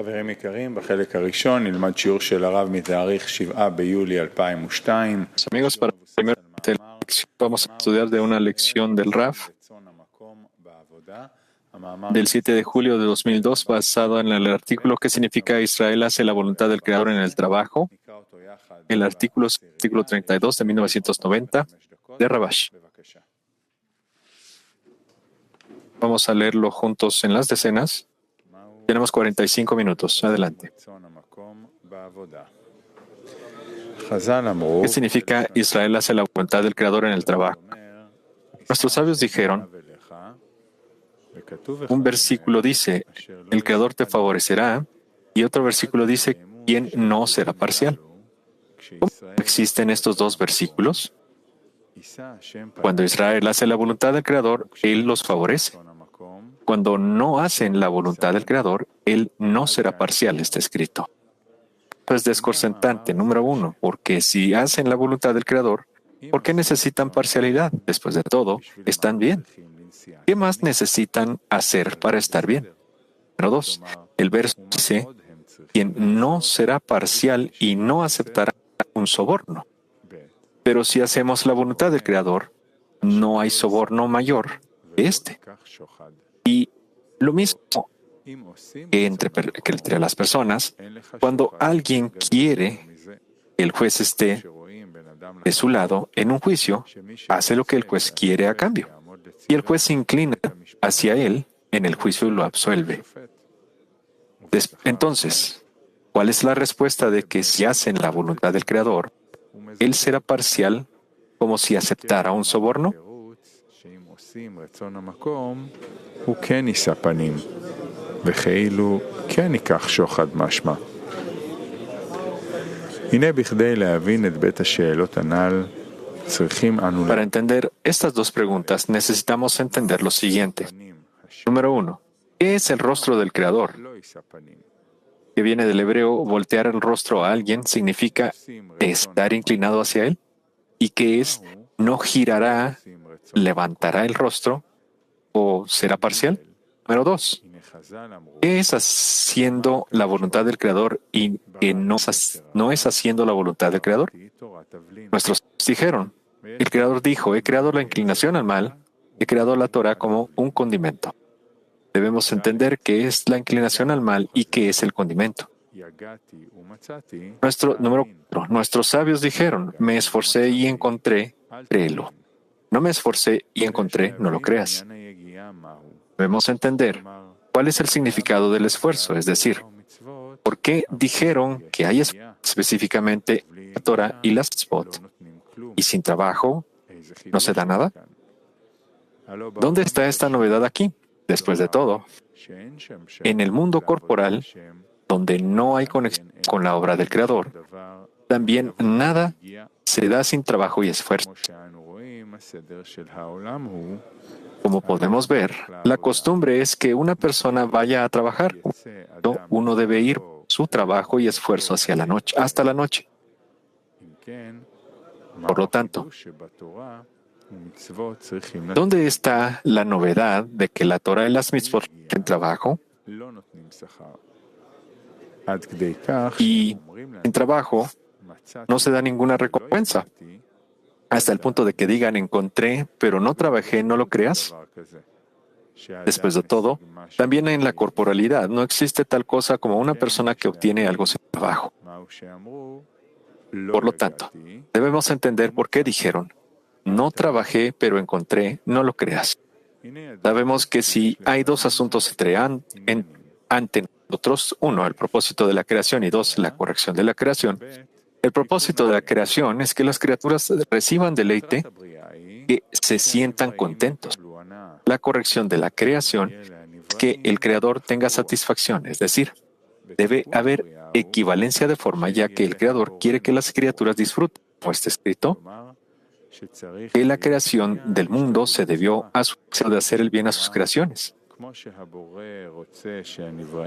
חברים יקרים, בחלק הראשון נלמד שיעור של הרב מתאריך 7 ביולי 2002. Amigos, para la primera parte de la lección vamos a estudiar de una lección del RAF del 7 de julio de 2002 basado en el artículo ¿Qué significa Israel hace la voluntad del Creador en el trabajo? El artículo es el artículo 32 de 1990 de Rabash. Vamos a leerlo juntos en las decenas. Tenemos 45 minutos. Adelante. ¿Qué significa Israel hace la voluntad del Creador en el trabajo? Nuestros sabios dijeron, un versículo dice, el Creador te favorecerá, y otro versículo dice, ¿quién no será parcial? ¿Cómo existen estos dos versículos? Cuando Israel hace la voluntad del Creador, Él los favorece. Cuando no hacen la voluntad del Creador, Él no será parcial, está escrito. Es desconcertante, número uno, porque si hacen la voluntad del Creador, ¿por qué necesitan parcialidad? Después de todo, están bien. ¿Qué más necesitan hacer para estar bien? Número dos, el verso dice, quien no será parcial y no aceptará un soborno. Pero si hacemos la voluntad del Creador, no hay soborno mayor que este. Y lo mismo que entre las personas, cuando alguien quiere que el juez esté de su lado en un juicio, hace lo que el juez quiere a cambio. Y el juez se inclina hacia él en el juicio y lo absuelve. Entonces, ¿cuál es la respuesta de que si hacen la voluntad del Creador, Él será parcial como si aceptara un soborno? Para entender estas dos preguntas, necesitamos entender lo siguiente. Número uno, ¿qué es el rostro del Creador? Que viene del hebreo, voltear el rostro a alguien significa estar inclinado hacia él. ¿Y qué es? ¿No girará, levantará el rostro o será parcial? Número dos, ¿qué es haciendo la voluntad del Creador y que no es haciendo la voluntad del Creador? Nuestros dijeron, el Creador dijo, he creado la inclinación al mal, he creado la Torah como un condimento. Debemos entender qué es la inclinación al mal y qué es el condimento. Número 4. Nuestros sabios dijeron, me esforcé y encontré, créelo. No me esforcé y encontré, no lo creas. Debemos entender cuál es el significado del esfuerzo, es decir, ¿por qué dijeron que hay específicamente la Torah y las mitzvot? Y sin trabajo, ¿no se da nada? ¿Dónde está esta novedad aquí? Después de todo, en el mundo corporal, donde no hay conexión con la obra del Creador, también nada se da sin trabajo y esfuerzo. Como podemos ver, la costumbre es que una persona vaya a trabajar. Uno debe ir su trabajo y esfuerzo hacia la noche, hasta la noche. Por lo tanto, ¿dónde está la novedad de que la Torah y las mitzvot en trabajo? Y en trabajo no se da ninguna recompensa. Hasta el punto de que digan, encontré, pero no trabajé, ¿no lo creas? Después de todo, también en la corporalidad no existe tal cosa como una persona que obtiene algo sin trabajo. Por lo tanto, debemos entender por qué dijeron, no trabajé, pero encontré, no lo creas. Sabemos que si hay dos asuntos ante nosotros, uno, el propósito de la creación y dos, la corrección de la creación. El propósito de la creación es que las criaturas reciban deleite, que se sientan contentos. La corrección de la creación es que el Creador tenga satisfacción, es decir, debe haber equivalencia de forma, ya que el Creador quiere que las criaturas disfruten, como está escrito, que la creación del mundo se debió a su deseo de hacer el bien a sus creaciones.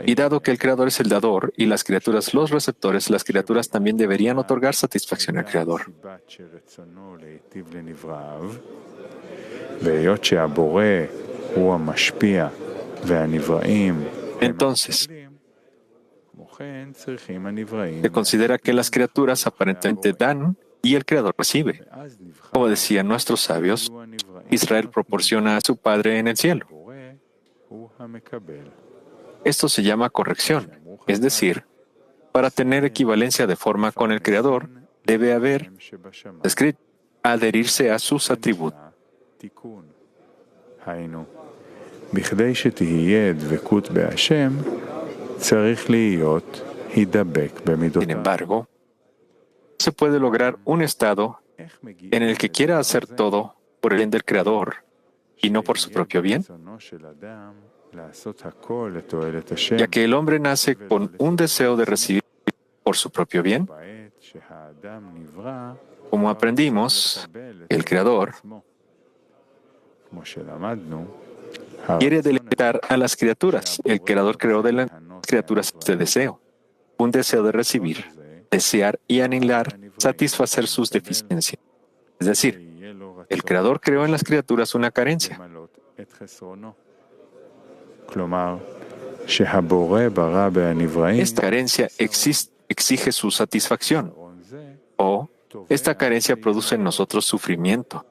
Y dado que el Creador es el dador y las criaturas los receptores, las criaturas también deberían otorgar satisfacción al Creador. Entonces, Se considera que las criaturas aparentemente dan y el Creador recibe. Como decían nuestros sabios, Israel proporciona a su Padre en el cielo. Esto se llama corrección, es decir, para tener equivalencia de forma con el Creador, debe haber, escrito, adherirse a sus atributos. בכדי שתהיה דבקות בהשם, צריך להיות הידבק במידותיו. Sin embargo, se puede lograr un estado en el que quiera hacer todo por el bien del Creador y no por su propio bien, ya que el hombre nace con un deseo de recibir por su propio bien. Como aprendimos, el Creador quiere deleitar a las criaturas. El Creador creó de las criaturas este deseo, un deseo de recibir, desear y anhelar satisfacer sus deficiencias. Es decir, el Creador creó en las criaturas una carencia. Esta carencia exige su satisfacción, o esta carencia produce en nosotros sufrimiento,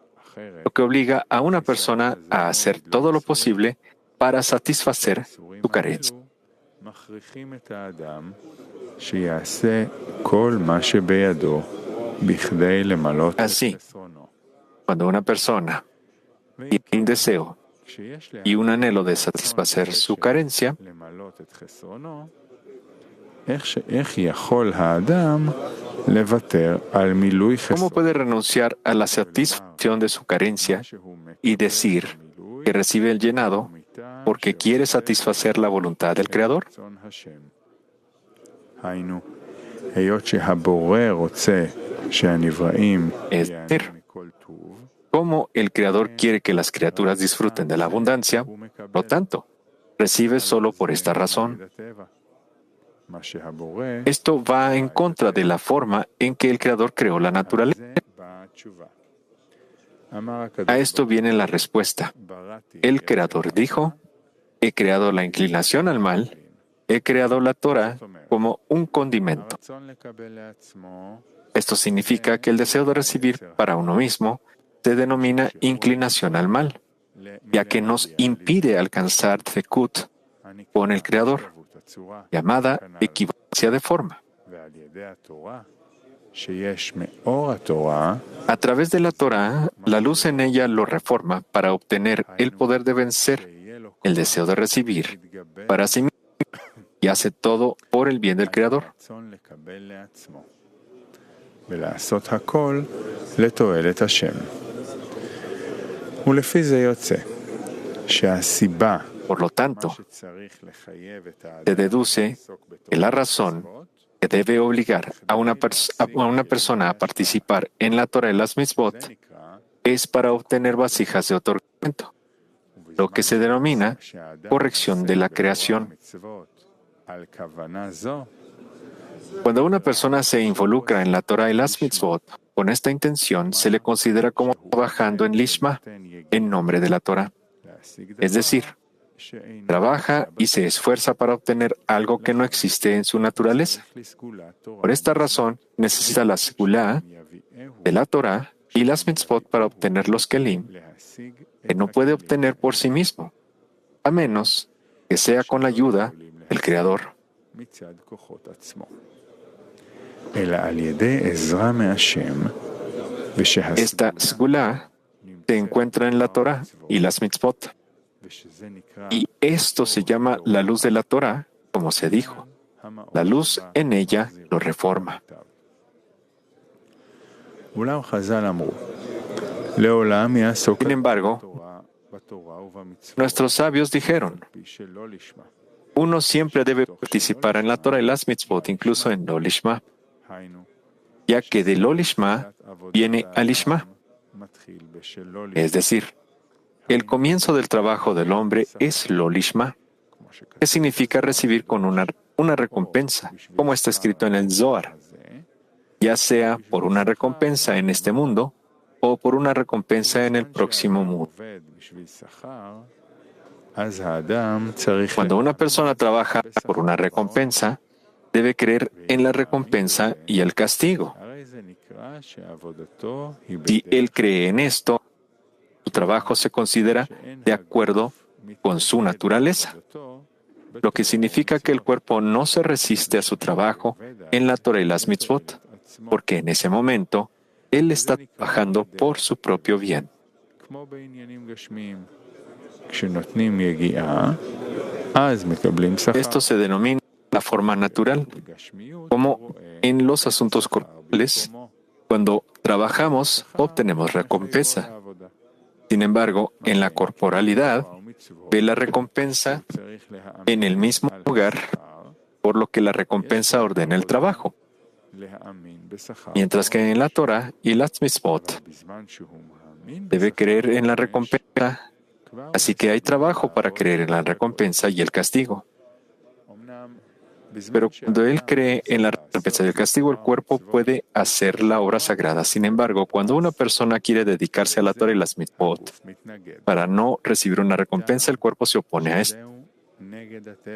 lo que obliga a una persona a hacer todo lo posible para satisfacer su carencia. Así, cuando una persona tiene un deseo y un anhelo de satisfacer su carencia, ¿cómo puede renunciar a la satisfacción de su carencia y decir que recibe el llenado porque quiere satisfacer la voluntad del Creador? Es decir, como el Creador quiere que las criaturas disfruten de la abundancia, por lo tanto, recibe solo por esta razón. Esto va en contra de la forma en que el Creador creó la naturaleza. A esto viene la respuesta. El Creador dijo: he creado la inclinación al mal, he creado la Torah como un condimento. Esto significa que el deseo de recibir para uno mismo se denomina inclinación al mal, ya que nos impide alcanzar Tzekut con el Creador, llamada equivalencia de forma. A través de la Torah, la luz en ella lo reforma para obtener el poder de vencer el deseo de recibir para sí mismo y hace todo por el bien del Creador. Por lo tanto, se deduce que la razón que debe obligar a una persona a participar en la Torah y las mitzvot es para obtener vasijas de otorgamiento, lo que se denomina corrección de la creación. Cuando una persona se involucra en la Torah y las mitzvot con esta intención, se le considera como trabajando en Lishma, en nombre de la Torah. Es decir, trabaja y se esfuerza para obtener algo que no existe en su naturaleza. Por esta razón, necesita la segulá de la Torah y las mitzvot para obtener los kelim, que no puede obtener por sí mismo, a menos que sea con la ayuda del Creador. Esta segulá se encuentra en la Torah y las mitzvot. Y esto se llama la luz de la Torah, como se dijo. La luz en ella lo reforma. Sin embargo, nuestros sabios dijeron: uno siempre debe participar en la Torah y las mitzvot, incluso en lo lishma, ya que de lo lishma viene al lishma. Es decir, el comienzo del trabajo del hombre es lo lishma, que significa recibir con una recompensa, como está escrito en el Zohar, ya sea por una recompensa en este mundo o por una recompensa en el próximo mundo. Cuando una persona trabaja por una recompensa, debe creer en la recompensa y el castigo. Si él cree en esto, su trabajo se considera de acuerdo con su naturaleza, lo que significa que el cuerpo no se resiste a su trabajo en la Torah y las mitzvot, porque en ese momento él está trabajando por su propio bien. Esto se denomina la forma natural, como en los asuntos corporales, cuando trabajamos obtenemos recompensa. Sin embargo, en la corporalidad, ve la recompensa en el mismo lugar, por lo que la recompensa ordena el trabajo. Mientras que en la Torah y las mitzvot debe creer en la recompensa, así que hay trabajo para creer en la recompensa y el castigo. Pero cuando él cree en la recompensa y el castigo, el cuerpo puede hacer la obra sagrada. Sin embargo, cuando una persona quiere dedicarse a la Torah y las mitzvot para no recibir una recompensa, el cuerpo se opone a esto,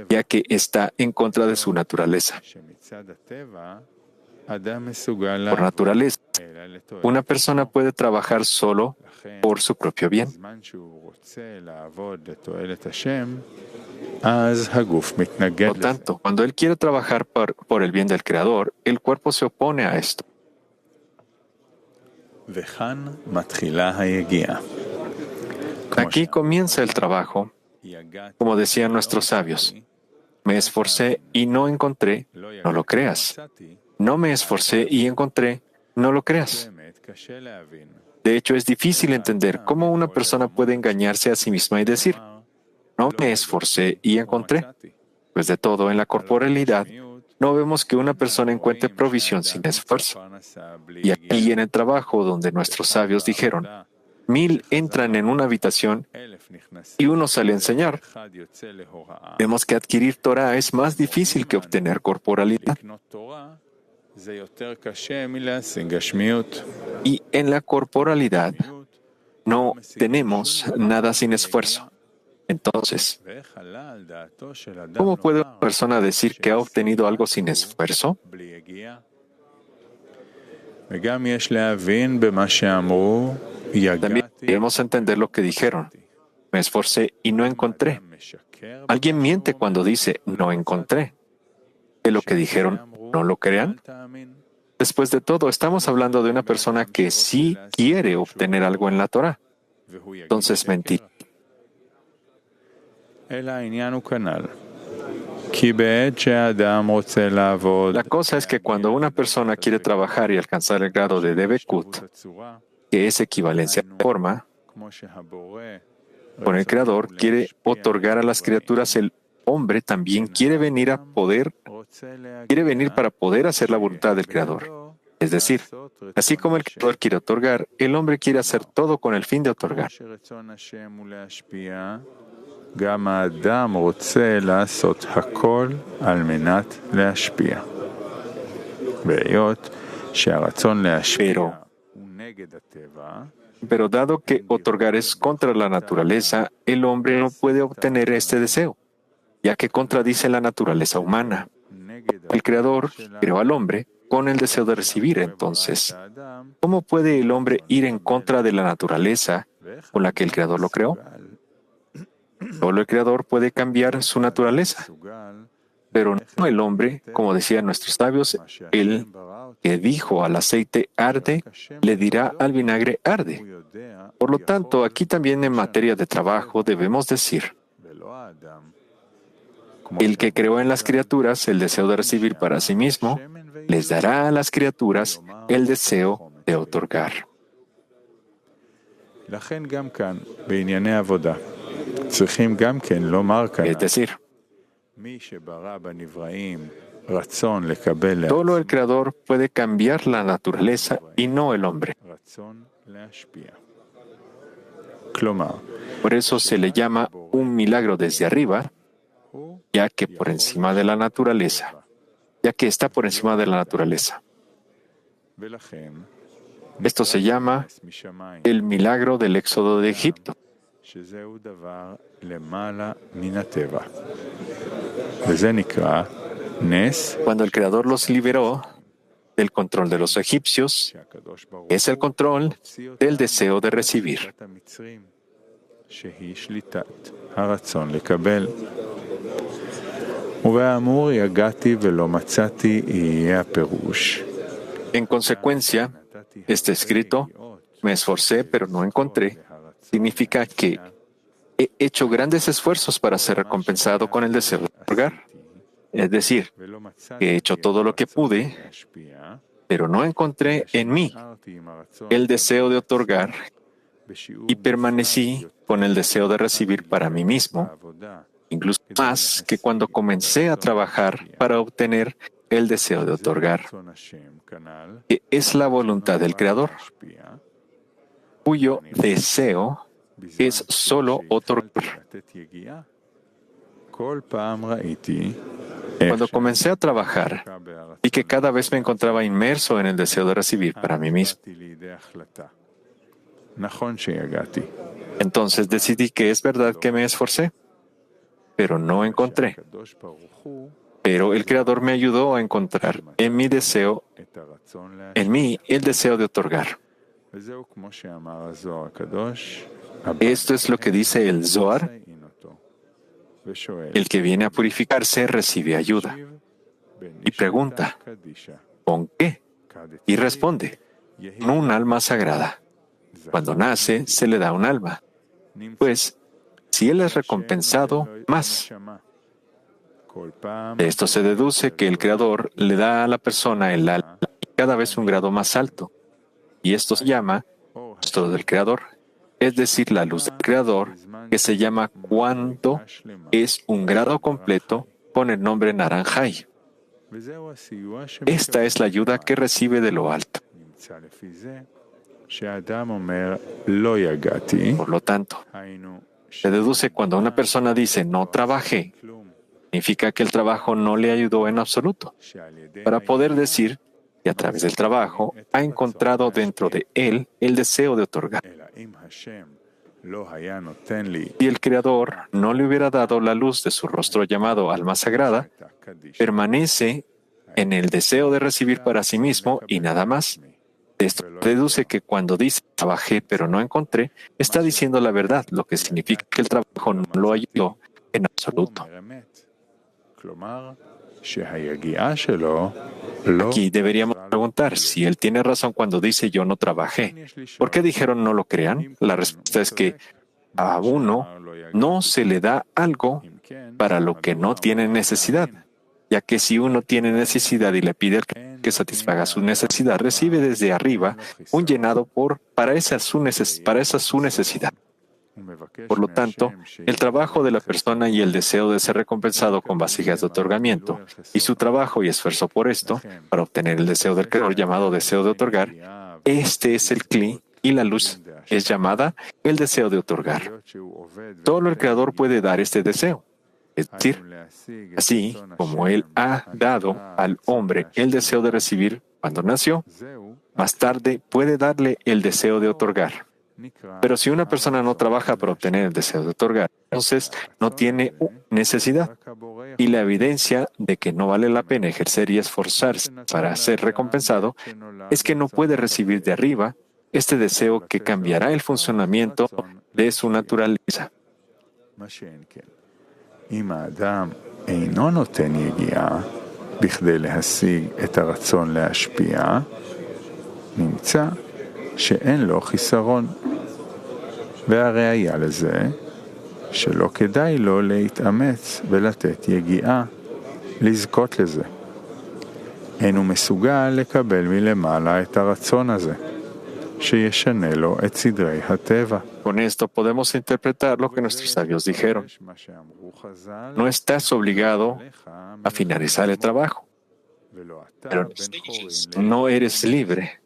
ya que está en contra de su naturaleza. Por naturaleza, una persona puede trabajar solo por su propio bien. Por tanto, cuando él quiere trabajar por el bien del Creador, el cuerpo se opone a esto. Aquí comienza el trabajo, como decían nuestros sabios. Me esforcé y no encontré, no lo creas. No me esforcé y encontré, no lo creas. De hecho, es difícil entender cómo una persona puede engañarse a sí misma y decir, no me esforcé y encontré. Pues de todo, en la corporalidad, no vemos que una persona encuentre provisión sin esfuerzo. Y aquí en el trabajo donde nuestros sabios dijeron, 1000 entran en una habitación y uno sale a enseñar. Vemos que adquirir Torah es más difícil que obtener corporalidad. Y en la corporalidad no tenemos nada sin esfuerzo. Entonces, ¿cómo puede una persona decir que ha obtenido algo sin esfuerzo? También debemos entender lo que dijeron. Me esforcé y no encontré. Alguien miente cuando dice no encontré. ¿De lo que dijeron no lo crean? Después de todo, estamos hablando de una persona que sí quiere obtener algo en la Torah. Entonces, mentir. La cosa es que cuando una persona quiere trabajar y alcanzar el grado de Debekut, que es equivalencia de forma, con el Creador quiere otorgar a las criaturas, el hombre también quiere venir para poder hacer la voluntad del Creador. Es decir, así como el Creador quiere otorgar, el hombre quiere hacer todo con el fin de otorgar. Pero dado que otorgar es contra la naturaleza, el hombre no puede obtener este deseo, ya que contradice la naturaleza humana. El Creador creó al hombre con el deseo de recibir. Entonces, ¿cómo puede el hombre ir en contra de la naturaleza con la que el Creador lo creó? Solo el Creador puede cambiar su naturaleza, pero no el hombre, como decían nuestros sabios, el que dijo al aceite arde, le dirá al vinagre arde. Por lo tanto, aquí también en materia de trabajo debemos decir, el que creó en las criaturas el deseo de recibir para sí mismo, les dará a las criaturas el deseo de otorgar. Es decir, solo el Creador puede cambiar la naturaleza y no el hombre. Por eso se le llama un milagro desde arriba, ya que está por encima de la naturaleza. Esto se llama el milagro del éxodo de Egipto. Nes, Cuando el Creador los liberó del control de los egipcios, es el control del deseo de recibir. שהיא שליטת הרצון לקבל. ובאמור יגעתי ולא מצאתי יהיה הפירוש. En consecuencia, está escrito, me esforcé pero no encontré, significa que he hecho grandes esfuerzos para ser recompensado con el deseo de otorgar. Es decir, que he hecho todo lo que pude, pero no encontré en mí el deseo de otorgar y permanecí con el deseo de recibir para mí mismo, incluso más que cuando comencé a trabajar para obtener el deseo de otorgar, que es la voluntad del Creador, cuyo deseo es solo otorgar. Cuando comencé a trabajar y que cada vez me encontraba inmerso en el deseo de recibir para mí mismo, entonces decidí que es verdad que me esforcé, pero no encontré. Pero el Creador me ayudó a encontrar en mí el deseo de otorgar. Esto es lo que dice el Zohar. El que viene a purificarse recibe ayuda. Y pregunta, ¿con qué? Y responde, con un alma sagrada. Cuando nace, se le da un alma. Pues, si él es recompensado, más. De esto se deduce que el Creador le da a la persona el alma cada vez un grado más alto. Y esto se llama rostro del Creador, es decir, la luz del Creador, que se llama cuando es un grado completo con el nombre Naranjai. Esta es la ayuda que recibe de lo alto. Por lo tanto, se deduce cuando una persona dice no trabajé, significa que el trabajo no le ayudó en absoluto, para poder decir que a través del trabajo ha encontrado dentro de él el deseo de otorgar. Si el Creador no le hubiera dado la luz de su rostro llamado alma sagrada, permanece en el deseo de recibir para sí mismo y nada más. De esto deduce que cuando dice trabajé pero no encontré, está diciendo la verdad, lo que significa que el trabajo no lo ayudó en absoluto. Aquí deberíamos preguntar si él tiene razón cuando dice yo no trabajé. ¿Por qué dijeron no lo crean? La respuesta es que a uno no se le da algo para lo que no tiene necesidad, ya que si uno tiene necesidad y le pide que satisfaga su necesidad, recibe desde arriba un llenado para esa su necesidad. Por lo tanto, el trabajo de la persona y el deseo de ser recompensado con vasijas de otorgamiento, y su trabajo y esfuerzo por esto, para obtener el deseo del Creador llamado deseo de otorgar, este es el Kli y la luz es llamada el deseo de otorgar. Solo el Creador puede dar este deseo. Es decir, así como Él ha dado al hombre el deseo de recibir cuando nació, más tarde puede darle el deseo de otorgar. Pero si una persona no trabaja para obtener el deseo de otorgar, entonces no tiene necesidad. Y la evidencia de que no vale la pena ejercer y esforzarse para ser recompensado es que no puede recibir de arriba este deseo que cambiará el funcionamiento de su naturaleza. אם האדם אינו נותן יגיעה בכדי להשיג את הרצון להשפיע, נמצא שאין לו חיסרון. והראיה לזה שלא כדאי לו להתאמץ ולתת יגיעה, לזכות לזה. אין הוא מסוגל לקבל מלמעלה את הרצון הזה, שישנה לו את סדרי הטבע. Con esto podemos interpretar lo que nuestros sabios dijeron. No estás obligado a finalizar el trabajo, pero no eres libre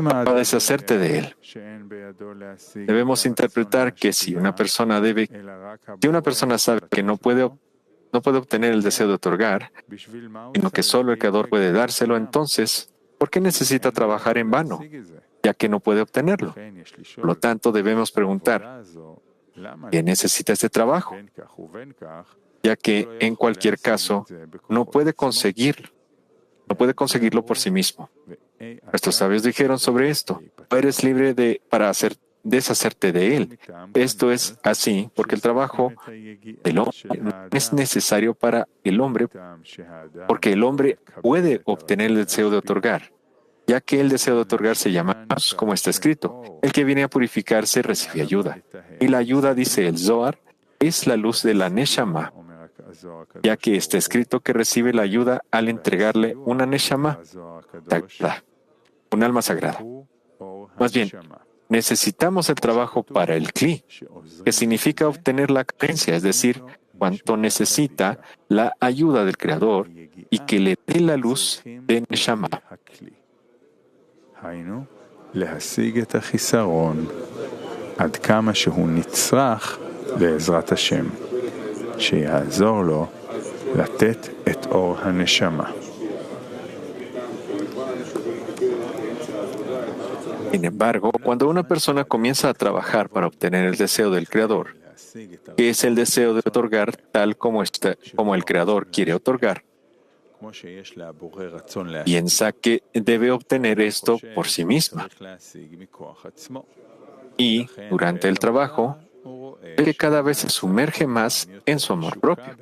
para deshacerte de él. Debemos interpretar que si una persona sabe que no puede obtener el deseo de otorgar, sino que solo el Creador puede dárselo, entonces, ¿por qué necesita trabajar en vano, ya que no puede obtenerlo? Por lo tanto, debemos preguntar, ¿qué necesita este trabajo? ya que en cualquier caso no puede conseguirlo por sí mismo. Nuestros sabios dijeron sobre esto: eres libre deshacerte de él. Esto es así porque el trabajo del hombre no es necesario para el hombre, porque el hombre puede obtener el deseo de otorgar, ya que el deseo de otorgar se llama luz, como está escrito. El que viene a purificarse recibe ayuda. Y la ayuda, dice el Zohar, es la luz de la Neshama, ya que está escrito que recibe la ayuda al entregarle una Neshama, un alma sagrada. Más bien, necesitamos el trabajo para el Kli, que significa obtener la carencia, es decir, cuanto necesita la ayuda del Creador y que le dé la luz de Neshama. היינו, להשיג את החיסרון עד כמה שהוא נצרך לעזרת השם, שיעזור לו לתת את אור הנשמה. Sin embargo, cuando una persona comienza a trabajar para obtener el deseo del Creador, que es el deseo de otorgar tal como el Creador quiere otorgar, piensa que debe obtener esto por sí misma. Y, durante el trabajo, ve que cada vez se sumerge más en su amor propio.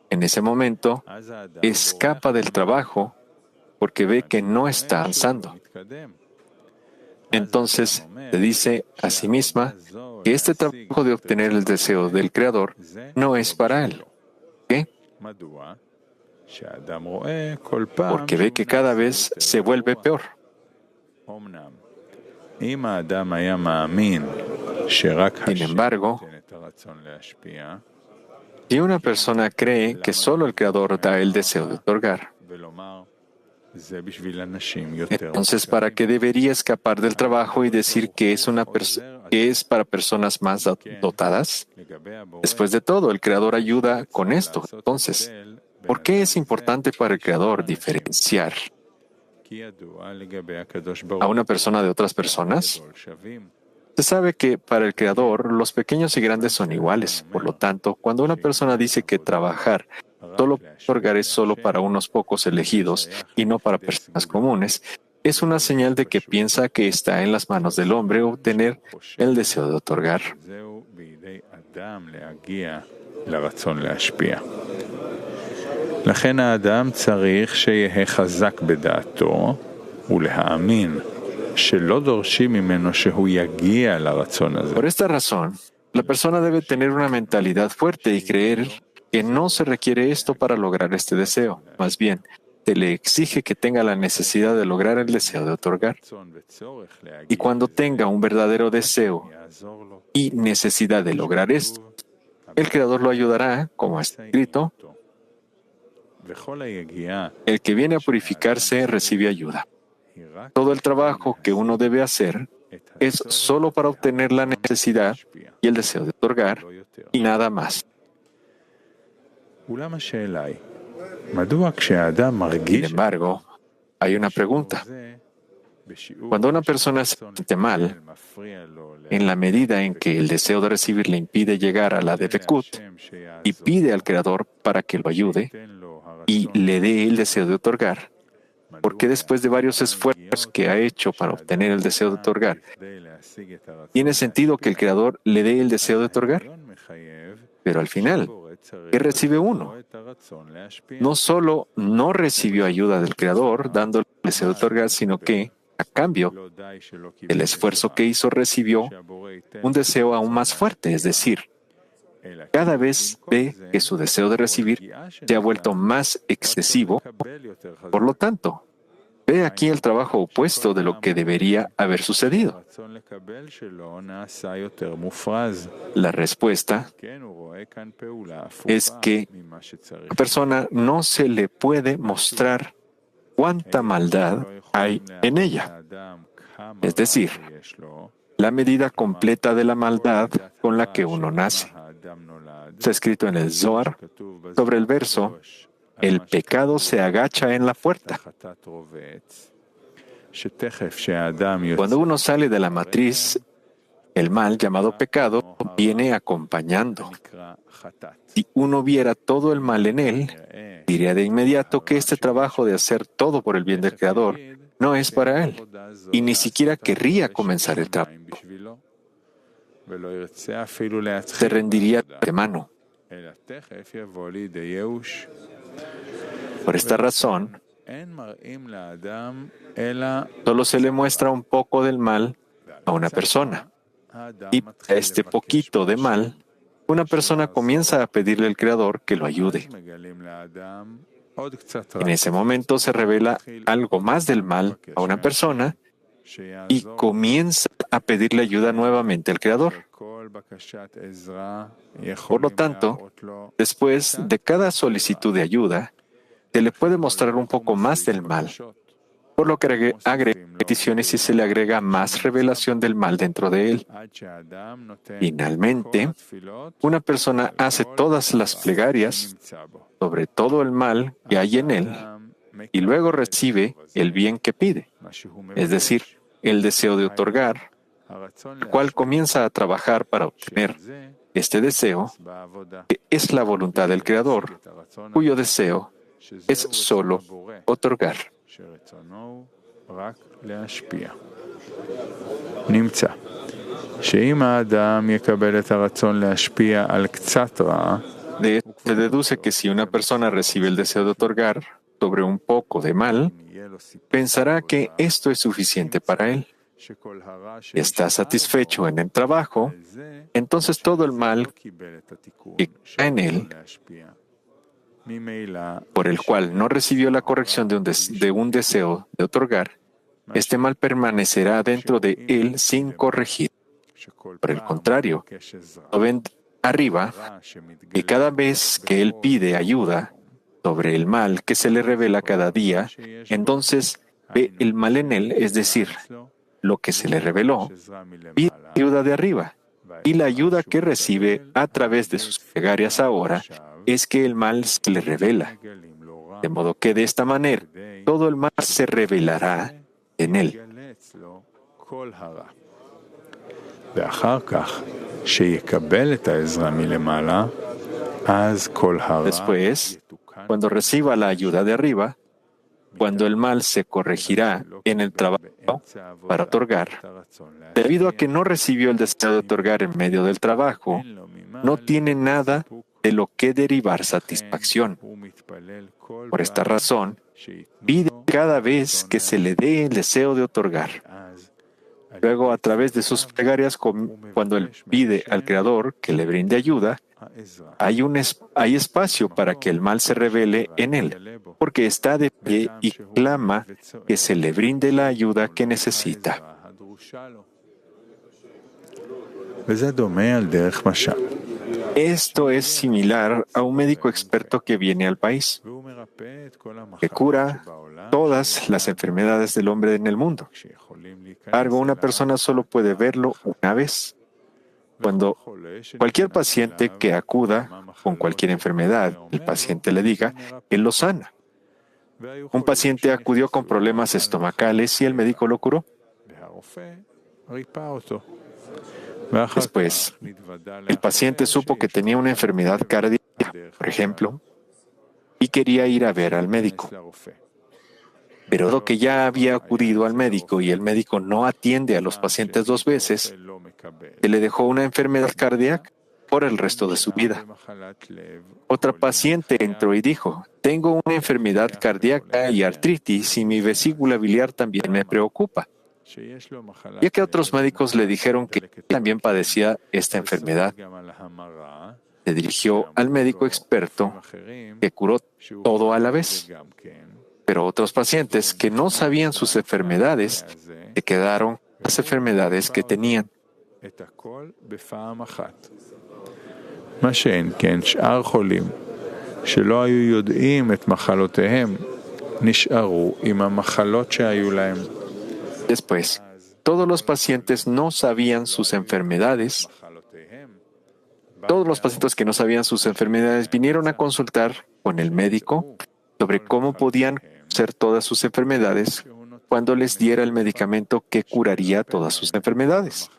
En ese momento, escapa del trabajo porque ve que no está avanzando. Entonces, se dice a sí misma que este trabajo de obtener el deseo del Creador no es para él. ¿Qué? Porque ve que cada vez se vuelve peor. Sin embargo, si una persona cree que solo el Creador da el deseo de otorgar, entonces, ¿para qué debería escapar del trabajo y decir que es para personas más dotadas? Después de todo, el Creador ayuda con esto. Entonces, ¿por qué es importante para el Creador diferenciar a una persona de otras personas? Se sabe que para el Creador los pequeños y grandes son iguales. Por lo tanto, cuando una persona dice que trabajar solo para otorgar es solo para unos pocos elegidos y no para personas comunes, es una señal de que piensa que está en las manos del hombre obtener el deseo de otorgar. לכן האדם צריך שיהיה חזק בדעתו ולהאמין שלא דורשים ממנו שהוא יגיע לרצון הזה. Por esta razón, la persona debe tener una mentalidad fuerte y creer que no se requiere esto para lograr este deseo. Más bien, se le exige que tenga la necesidad de lograr el deseo de otorgar. Y cuando tenga un verdadero deseo y necesidad de lograr esto, el Creador lo ayudará, como está escrito: el que viene a purificarse recibe ayuda. Todo el trabajo que uno debe hacer es solo para obtener la necesidad y el deseo de otorgar y nada más. Sin embargo, hay una pregunta. Cuando una persona se siente mal, en la medida en que el deseo de recibir le impide llegar a la Debekut y pide al Creador para que lo ayude y le dé el deseo de otorgar, porque después de varios esfuerzos que ha hecho para obtener el deseo de otorgar, ¿tiene sentido que el Creador le dé el deseo de otorgar? Pero al final, ¿qué recibe uno? No solo no recibió ayuda del Creador dándole el deseo de otorgar, sino que, a cambio del esfuerzo que hizo, recibió un deseo aún más fuerte, es decir, cada vez ve que su deseo de recibir se ha vuelto más excesivo. Por lo tanto, ve aquí el trabajo opuesto de lo que debería haber sucedido. La respuesta es que a la persona no se le puede mostrar cuánta maldad hay en ella. Es decir, la medida completa de la maldad con la que uno nace. Está escrito en el Zohar sobre el verso: el pecado se agacha en la puerta. Cuando uno sale de la matriz, el mal llamado pecado viene acompañando. Si uno viera todo el mal en él, diría de inmediato que este trabajo de hacer todo por el bien del Creador no es para él, y ni siquiera querría comenzar el trabajo. Se rendiría de mano. Por esta razón, solo se le muestra un poco del mal a una persona. Y a este poquito de mal, una persona comienza a pedirle al Creador que lo ayude. En ese momento se revela algo más del mal a una persona y comienza a pedirle ayuda nuevamente al Creador. Por lo tanto, después de cada solicitud de ayuda, se le puede mostrar un poco más del mal, por lo que agrega peticiones y se le agrega más revelación del mal dentro de él. Finalmente, una persona hace todas las plegarias sobre todo el mal que hay en él y luego recibe el bien que pide, es decir, el deseo de otorgar, el cual comienza a trabajar para obtener este deseo, que es la voluntad del Creador, cuyo deseo es solo otorgar. De esto se deduce que si una persona recibe el deseo de otorgar sobre un poco de mal, pensará que esto es suficiente para él. Si está satisfecho en el trabajo, entonces todo el mal que cae en él, por el cual no recibió la corrección de un deseo de otorgar, este mal permanecerá dentro de él sin corregir. Por el contrario, lo ven arriba que cada vez que él pide ayuda sobre el mal que se le revela cada día, entonces ve el mal en él, es decir, lo que se le reveló, pide ayuda de arriba. Y la ayuda que recibe a través de sus plegarias ahora es que el mal se le revela. De modo que de esta manera, todo el mal se revelará en él. Después, cuando reciba la ayuda de arriba, cuando el mal se corregirá en el trabajo para otorgar, debido a que no recibió el deseo de otorgar en medio del trabajo, no tiene nada de lo que derivar satisfacción. Por esta razón, pide cada vez que se le dé el deseo de otorgar. Luego, a través de sus plegarias, cuando él pide al Creador que le brinde ayuda, hay espacio para que el mal se revele en él, porque está de pie y clama que se le brinde la ayuda que necesita. Esto es similar a un médico experto que viene al país, que cura todas las enfermedades del hombre en el mundo. Algo una persona solo puede verlo una vez. Cuando cualquier paciente que acuda con cualquier enfermedad, el paciente le diga, él lo sana. Un paciente acudió con problemas estomacales y el médico lo curó. Después, el paciente supo que tenía una enfermedad cardíaca, por ejemplo, y quería ir a ver al médico. Pero dado que ya había acudido al médico y el médico no atiende a los pacientes 2 veces, se le dejó una enfermedad cardíaca por el resto de su vida. Otra paciente entró y dijo, tengo una enfermedad cardíaca y artritis y mi vesícula biliar también me preocupa. Ya que otros médicos le dijeron que también padecía esta enfermedad, se dirigió al médico experto que curó todo a la vez. Pero otros pacientes que no sabían sus enfermedades se quedaron con las enfermedades que tenían. Después, todos los pacientes no sabían sus enfermedades. Todos los pacientes que no sabían sus enfermedades vinieron a consultar con el médico sobre cómo podían conocer todas sus enfermedades cuando les diera el medicamento que curaría todas sus enfermedades.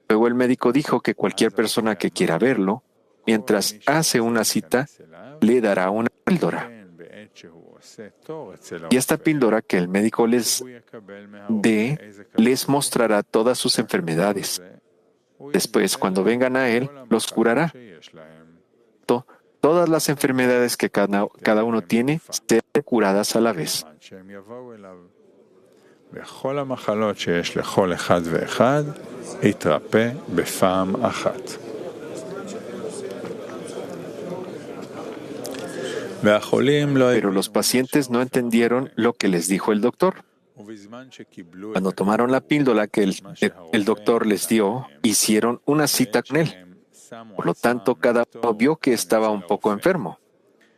Luego el médico dijo que cualquier persona que quiera verlo mientras hace una cita, le dará una píldora. Y esta píldora que el médico les dé les mostrará todas sus enfermedades. Después, cuando vengan a él, los curará. Todas las enfermedades que cada uno tiene serán curadas a la vez. וכל המחלות שיש לכל אחד ואחד יתרפא בפעם אחת. Pero los pacientes no entendieron lo que les dijo el doctor. Cuando tomaron la píldora que el doctor les dio, hicieron una cita con él. Por lo tanto, cada uno vio que estaba un poco enfermo.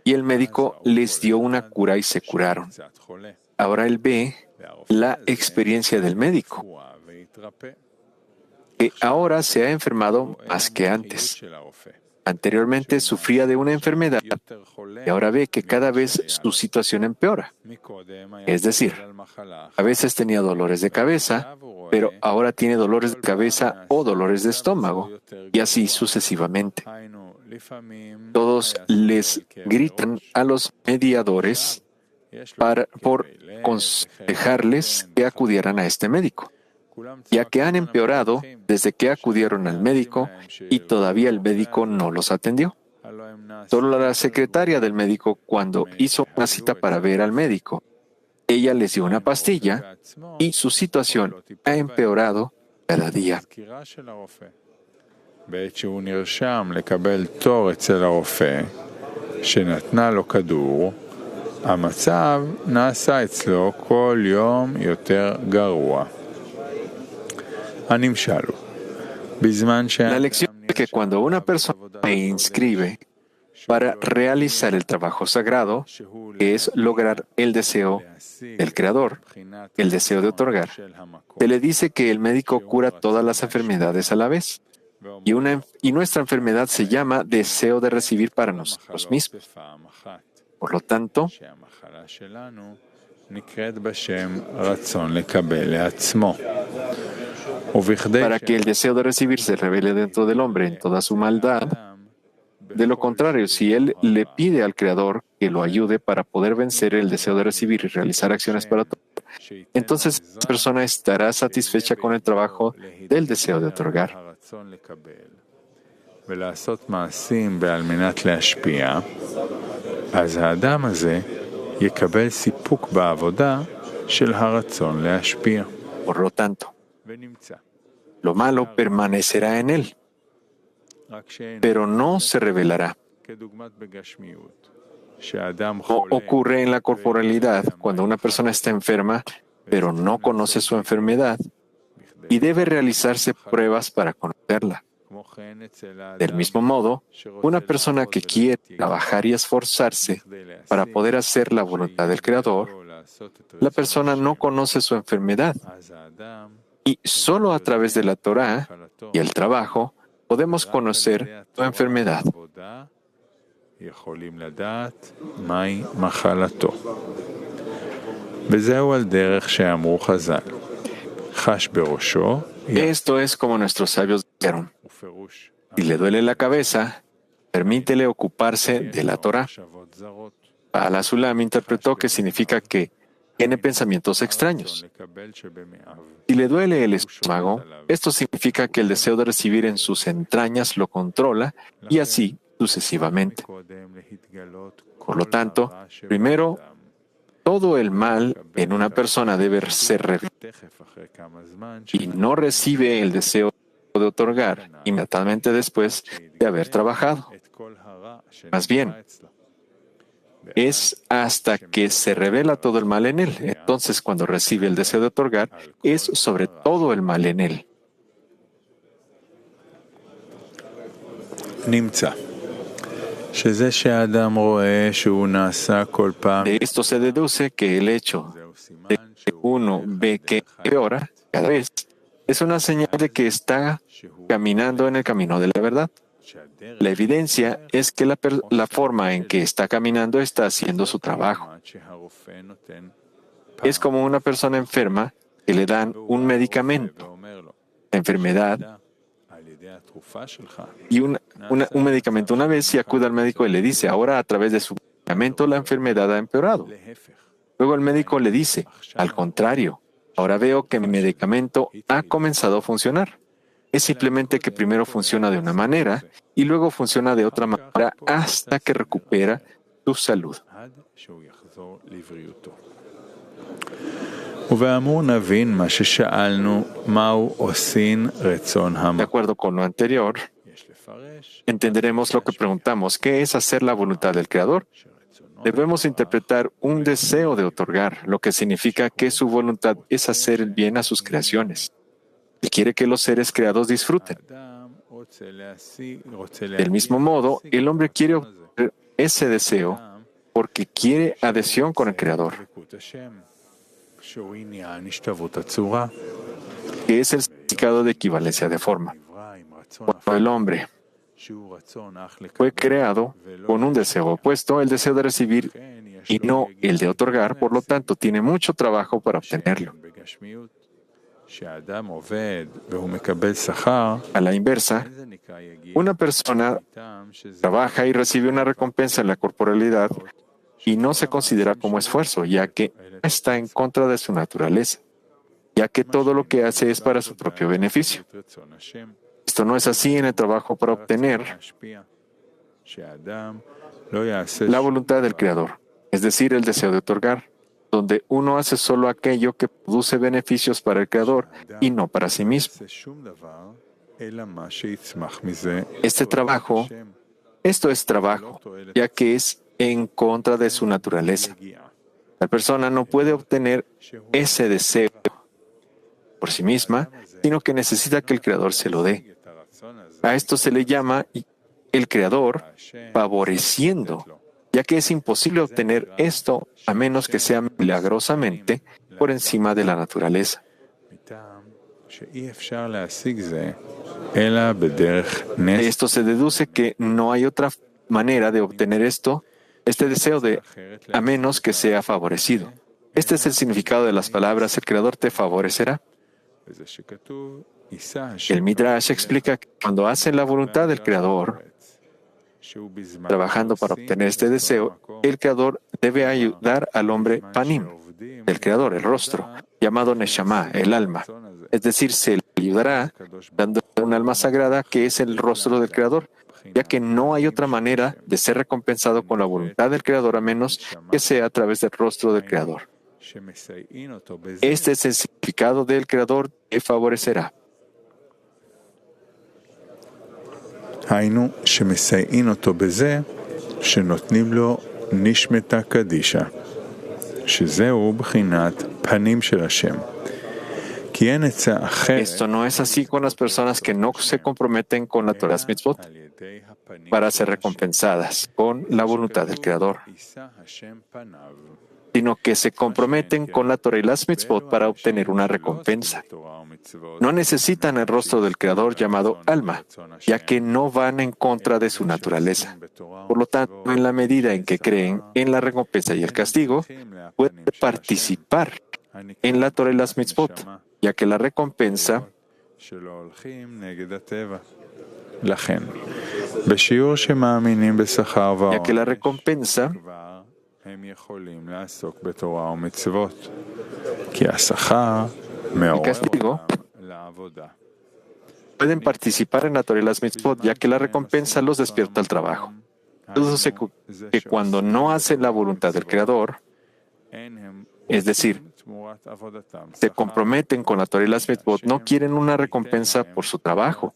Y el médico les dio una cura y se curaron. Ahora él ve la experiencia del médico, que ahora se ha enfermado más que antes. Anteriormente sufría de una enfermedad y ahora ve que cada vez su situación empeora. Es decir, a veces tenía dolores de cabeza, pero ahora tiene dolores de cabeza o dolores de estómago, y así sucesivamente. Todos les gritan a los mediadores por aconsejarles que acudieran a este médico, ya que han empeorado desde que acudieron al médico y todavía el médico no los atendió. Solo la secretaria del médico, cuando hizo una cita para ver al médico, ella les dio una pastilla y su situación ha empeorado cada día. בעת שהוא נרשם לקבל תור אצל הרופא שנתנה לו כדור, המצב נעשה אצלו כל יום יותר גרוע. הנמשל הוא, בזמן La lección es que cuando una persona se inscribe para realizar el trabajo sagrado, que es lograr el deseo del Creador, el deseo de otorgar, se le dice que el médico cura todas las enfermedades a la vez. Y nuestra enfermedad se llama deseo de recibir para nosotros mismos. Por lo tanto, para que el deseo de recibir se revele dentro del hombre en toda su maldad, de lo contrario, si él le pide al Creador que lo ayude para poder vencer el deseo de recibir y realizar acciones para otorgar, entonces esa persona estará satisfecha con el trabajo del deseo de otorgar. ולעשות מעשים על מנת להשפיע, אז האדם הזה יקבל סיפוק בעבודה של הרצון להשפיע. Por lo tanto, lo malo permanecerá en él, pero no se revelará. Como ocurre en la corporalidad, cuando una persona está enferma, pero no conoce su enfermedad, y debe realizarse pruebas para conocerla. Del mismo modo, una persona que quiere trabajar y esforzarse para poder hacer la voluntad del Creador, la persona no conoce su enfermedad. Y solo a través de la Torá y el trabajo podemos conocer su enfermedad. Esto es como nuestros sabios dijeron: si le duele la cabeza, permítele ocuparse de la Torá. Baal HaSulam interpretó que significa que tiene pensamientos extraños. Si le duele el estómago, esto significa que el deseo de recibir en sus entrañas lo controla y así sucesivamente. Por lo tanto, primero, todo el mal en una persona debe ser revelado y no recibe el deseo de otorgar inmediatamente después de haber trabajado. Más bien, es hasta que se revela todo el mal en él. Entonces, cuando recibe el deseo de otorgar, es sobre todo el mal en él. De esto se deduce que el hecho de que uno ve que empeora cada vez es una señal de que está caminando en el camino de la verdad. La evidencia es que la forma en que está caminando está haciendo su trabajo. Es como una persona enferma que le dan un medicamento. La enfermedad y un medicamento una vez y acude al médico y le dice, ahora a través de su medicamento la enfermedad ha empeorado. Luego el médico le dice, al contrario, ahora veo que mi medicamento ha comenzado a funcionar. Es simplemente que primero funciona de una manera y luego funciona de otra manera hasta que recupera tu salud. De acuerdo con lo anterior, entenderemos lo que preguntamos, ¿qué es hacer la voluntad del Creador? Debemos interpretar un deseo de otorgar, lo que significa que su voluntad es hacer el bien a sus creaciones. Él quiere que los seres creados disfruten. Del mismo modo, el hombre quiere obtener ese deseo porque quiere adhesión con el Creador, que es el significado de equivalencia de forma. Cuando el hombre fue creado con un deseo opuesto, el deseo de recibir y no el de otorgar, por lo tanto, tiene mucho trabajo para obtenerlo. A la inversa, una persona trabaja y recibe una recompensa en la corporalidad y no se considera como esfuerzo, ya que está en contra de su naturaleza, ya que todo lo que hace es para su propio beneficio. Esto no es así en el trabajo para obtener la voluntad del Creador, es decir, el deseo de otorgar, donde uno hace solo aquello que produce beneficios para el Creador y no para sí mismo. Esto es trabajo, ya que es en contra de su naturaleza. La persona no puede obtener ese deseo por sí misma, sino que necesita que el Creador se lo dé. A esto se le llama el Creador favoreciendo, ya que es imposible obtener esto a menos que sea milagrosamente por encima de la naturaleza. De esto se deduce que no hay otra manera de obtener este deseo a menos que sea favorecido. Este es el significado de las palabras, el Creador te favorecerá. El Midrash explica que cuando hacen la voluntad del Creador, trabajando para obtener este deseo, el Creador debe ayudar al hombre Panim, el Creador, el rostro, llamado Neshama, el alma. Es decir, se le ayudará dando un alma sagrada que es el rostro del Creador, ya que no hay otra manera de ser recompensado con la voluntad del Creador a menos que sea a través del rostro del Creador. Este es el significado del Creador te favorecerá. היינו שמסייעים אותו בזה שנותנים לו נשמתה קדישה, שזהו בחינת פנים של השם. Esto no es así con las personas que no se comprometen con la Torah Mitzvot para ser recompensadas con la voluntad del Creador, sino que se comprometen con la Torah y las Mitzvot para obtener una recompensa. No necesitan el rostro del Creador llamado alma, ya que no van en contra de su naturaleza. Por lo tanto, en la medida en que creen en la recompensa y el castigo, pueden participar en la Torah y las Mitzvot, ya que la recompensa el castigo pueden participar en la Torah y las Mitzvot, ya que la recompensa los despierta al trabajo. Entonces, que cuando no hacen la voluntad del Creador, es decir, se comprometen con la Torah y las Mitzvot, no quieren una recompensa por su trabajo,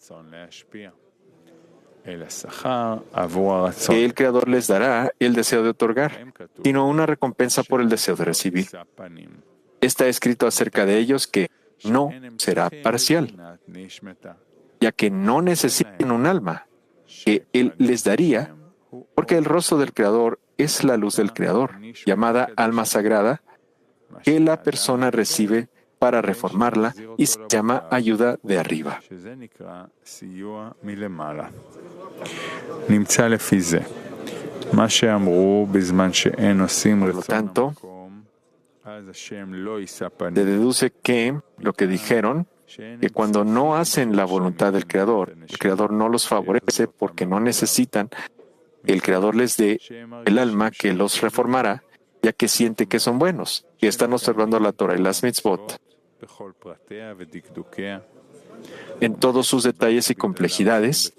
que el Creador les dará el deseo de otorgar, sino una recompensa por el deseo de recibir. Está escrito acerca de ellos que no será parcial, ya que no necesitan un alma que Él les daría, porque el rostro del Creador es la luz del Creador, llamada alma sagrada, que la persona recibe para reformarla y se llama ayuda de arriba. Por lo tanto, se deduce que lo que dijeron que cuando no hacen la voluntad del Creador, el Creador no los favorece porque no necesitan que el Creador les dé el alma que los reformará, ya que siente que son buenos, y están observando la Torah y las mitzvot en todos sus detalles y complejidades.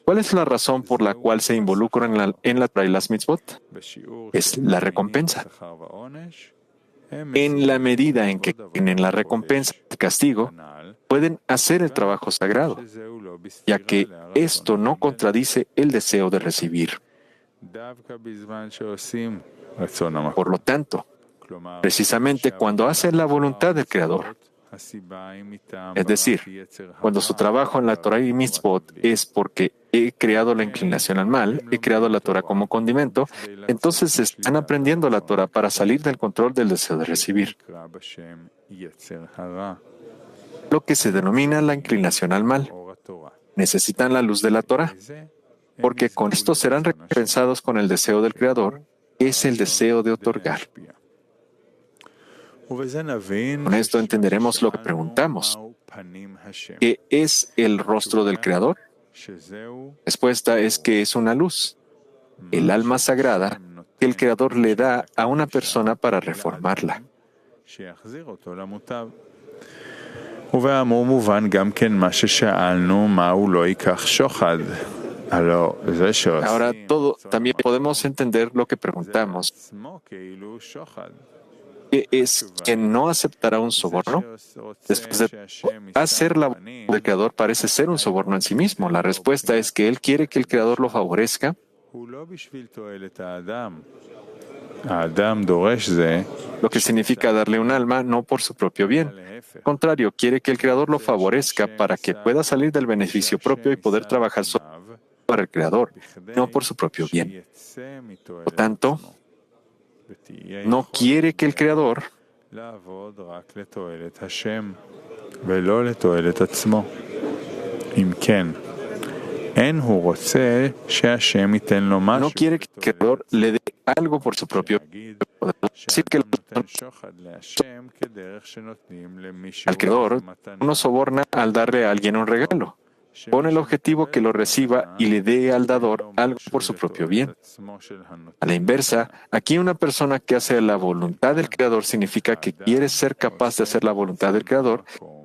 ¿Cuál es la razón por la cual se involucran en la Torah y las mitzvot? Es la recompensa. En la medida en que tienen la recompensa y el castigo, pueden hacer el trabajo sagrado, ya que esto no contradice el deseo de recibir. Por lo tanto, precisamente cuando hacen la voluntad del Creador, es decir, cuando su trabajo en la Torah y mitzvot es porque he creado la inclinación al mal, he creado la Torah como condimento, entonces están aprendiendo la Torah para salir del control del deseo de recibir, lo que se denomina la inclinación al mal. Necesitan la luz de la Torah, porque con esto serán recompensados con el deseo del Creador, que es el deseo de otorgar. Con esto entenderemos lo que preguntamos. ¿Qué es el rostro del Creador? Respuesta es que es una luz, el alma sagrada que el Creador le da a una persona para reformarla. Ahora también podemos entender lo que preguntamos. ¿Qué es quien no aceptará un soborno? Después de hacer la voluntad del Creador parece ser un soborno en sí mismo. La respuesta es que él quiere que el Creador lo favorezca. Lo que significa darle un alma no por su propio bien. Al contrario, quiere que el Creador lo favorezca para que pueda salir del beneficio propio y poder trabajar para el Creador, no por su propio bien. Por lo tanto, no quiere que el Creador no quiere que el Creador le dé algo por su propio bien. Así que al Creador uno soborna al darle a alguien un regalo. Pone el objetivo que lo reciba y le dé al dador algo por su propio bien. A la inversa, aquí una persona que hace la voluntad del Creador significa que quiere ser capaz de hacer la voluntad del Creador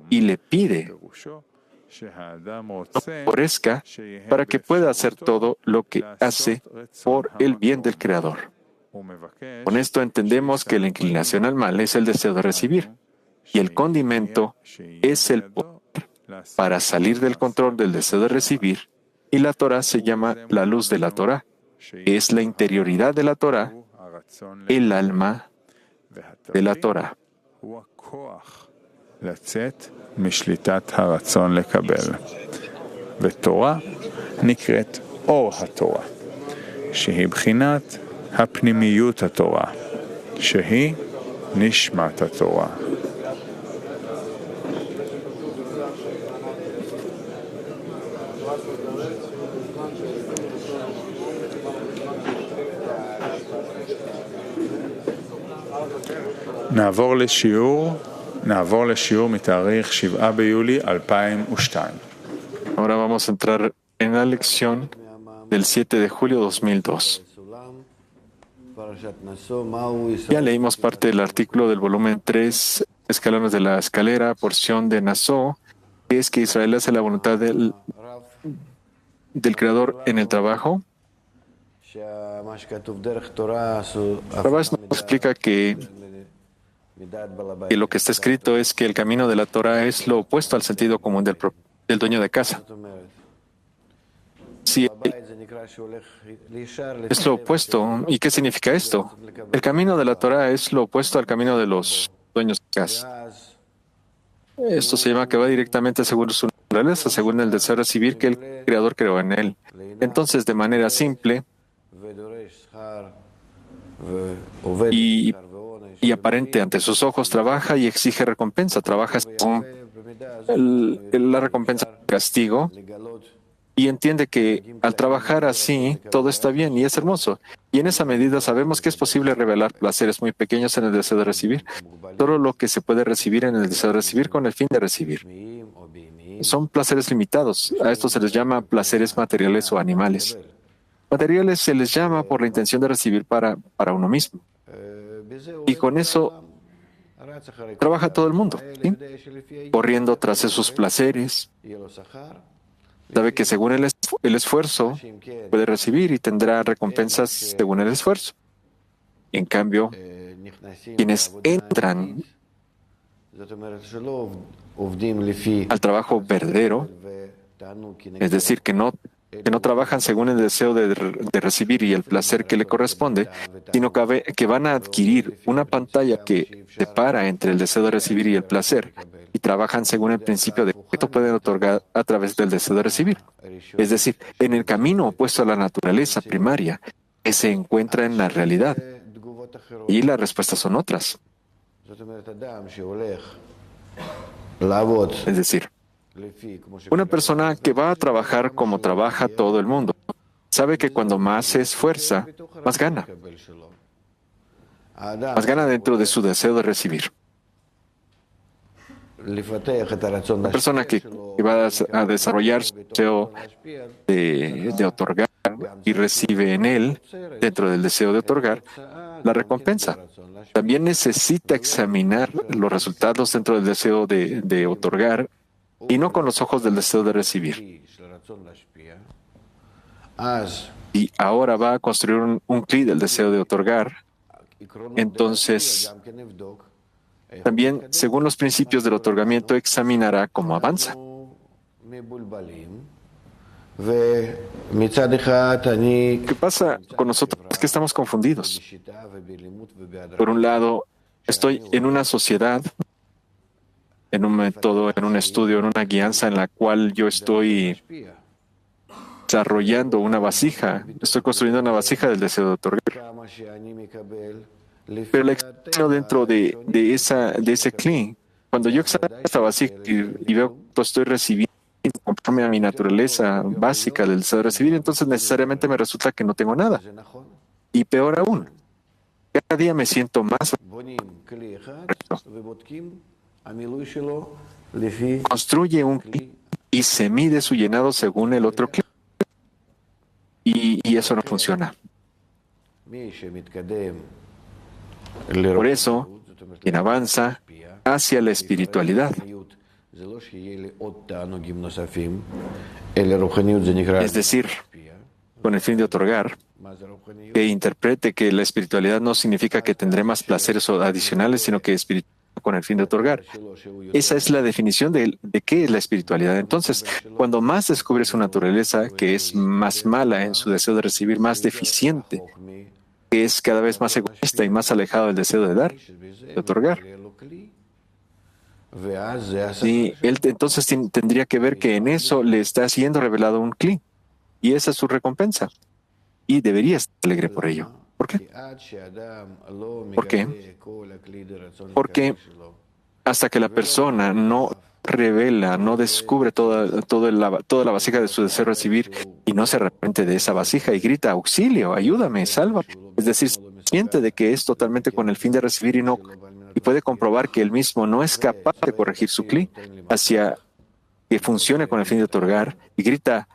y le pide no favorezca para que pueda hacer todo lo que hace por el bien del Creador. Con esto entendemos que la inclinación al mal es el deseo de recibir y el condimento es el poder para salir del control del deseo de recibir, y la Torah se llama la luz de la Torah. Es la interioridad de la Torah, el alma de la Torah. ותורה נקראת אור התורה, שהיא בחינת הפנימיות התורה, שהיא נשמת התורה. נעבור לשיעור מתאריך 7 ביולי 2002. Ahora vamos a entrar en la lección del 7 de julio de 2002. Ya leímos parte del artículo del volumen 3, Escalones de la Escalera, porción de Nassau, que es que Israel hace la voluntad del Creador en el trabajo. Rabash nos explica que lo que está escrito es que el camino de la Torah es lo opuesto al sentido común del dueño de casa. Sí, es lo opuesto. ¿Y qué significa esto? El camino de la Torah es lo opuesto al camino de los dueños de casa. Esto se llama que va directamente según su naturaleza, según el deseo de recibir que el Creador creó en él. Entonces, de manera simple y aparente ante sus ojos, trabaja y exige recompensa. Trabaja según la recompensa del castigo y entiende que al trabajar así todo está bien y es hermoso. Y en esa medida sabemos que es posible revelar placeres muy pequeños en el deseo de recibir, todo lo que se puede recibir en el deseo de recibir con el fin de recibir. Son placeres limitados. A estos se les llama placeres materiales o animales. Materiales se les llama por la intención de recibir para uno mismo. Y con eso trabaja todo el mundo, ¿sí? Corriendo tras esos placeres. Sabe que según el esfuerzo puede recibir y tendrá recompensas según el esfuerzo. En cambio, quienes entran al trabajo verdadero, es decir, que no trabajan según el deseo de recibir y el placer que le corresponde, sino que van a adquirir una pantalla que separa entre el deseo de recibir y el placer, y trabajan según el principio de que esto pueden otorgar a través del deseo de recibir. Es decir, en el camino opuesto a la naturaleza primaria, que se encuentra en la realidad. Y las respuestas son otras. Es decir, una persona que va a trabajar como trabaja todo el mundo, sabe que cuando más se esfuerza, más gana. Más gana dentro de su deseo de recibir. Una persona que va a desarrollar su deseo de otorgar y recibe en él, dentro del deseo de otorgar, la recompensa. También necesita examinar los resultados dentro del deseo de otorgar y no con los ojos del deseo de recibir. Y ahora va a construir un cli del deseo de otorgar. Entonces, también, según los principios del otorgamiento, examinará cómo avanza. ¿Qué pasa con nosotros? Es que estamos confundidos. Por un lado, estoy en una sociedad, en un método, en un estudio, en una guianza en la cual yo estoy desarrollando una vasija, estoy construyendo una vasija del deseo de otorgar. Pero la examino dentro de ese clean. Cuando yo examino esta vasija y veo que estoy recibiendo conforme a mi naturaleza básica del deseo de recibir, entonces necesariamente me resulta que no tengo nada. Y peor aún, cada día me siento más correcto. Construye un cli y se mide su llenado según el otro cli. Y eso no funciona. Por eso, quien avanza hacia la espiritualidad, es decir, con el fin de otorgar, que interprete que la espiritualidad no significa que tendré más placeres adicionales, sino que espiritualidad con el fin de otorgar. Esa es la definición de qué es la espiritualidad. Entonces, cuando más descubre su naturaleza, que es más mala en su deseo de recibir, más deficiente, que es cada vez más egoísta y más alejado del deseo de dar, de otorgar. Y él entonces tendría que ver que en eso le está siendo revelado un cli, y esa es su recompensa. Y debería estar alegre por ello. ¿Por qué? ¿Por qué? Porque hasta que la persona no revela, no descubre toda la vasija de su deseo de recibir y no se arrepiente de esa vasija y grita, auxilio, ayúdame, sálvame. Es decir, siente de que es totalmente con el fin de recibir y puede comprobar que él mismo no es capaz de corregir su cli hacia que funcione con el fin de otorgar y grita,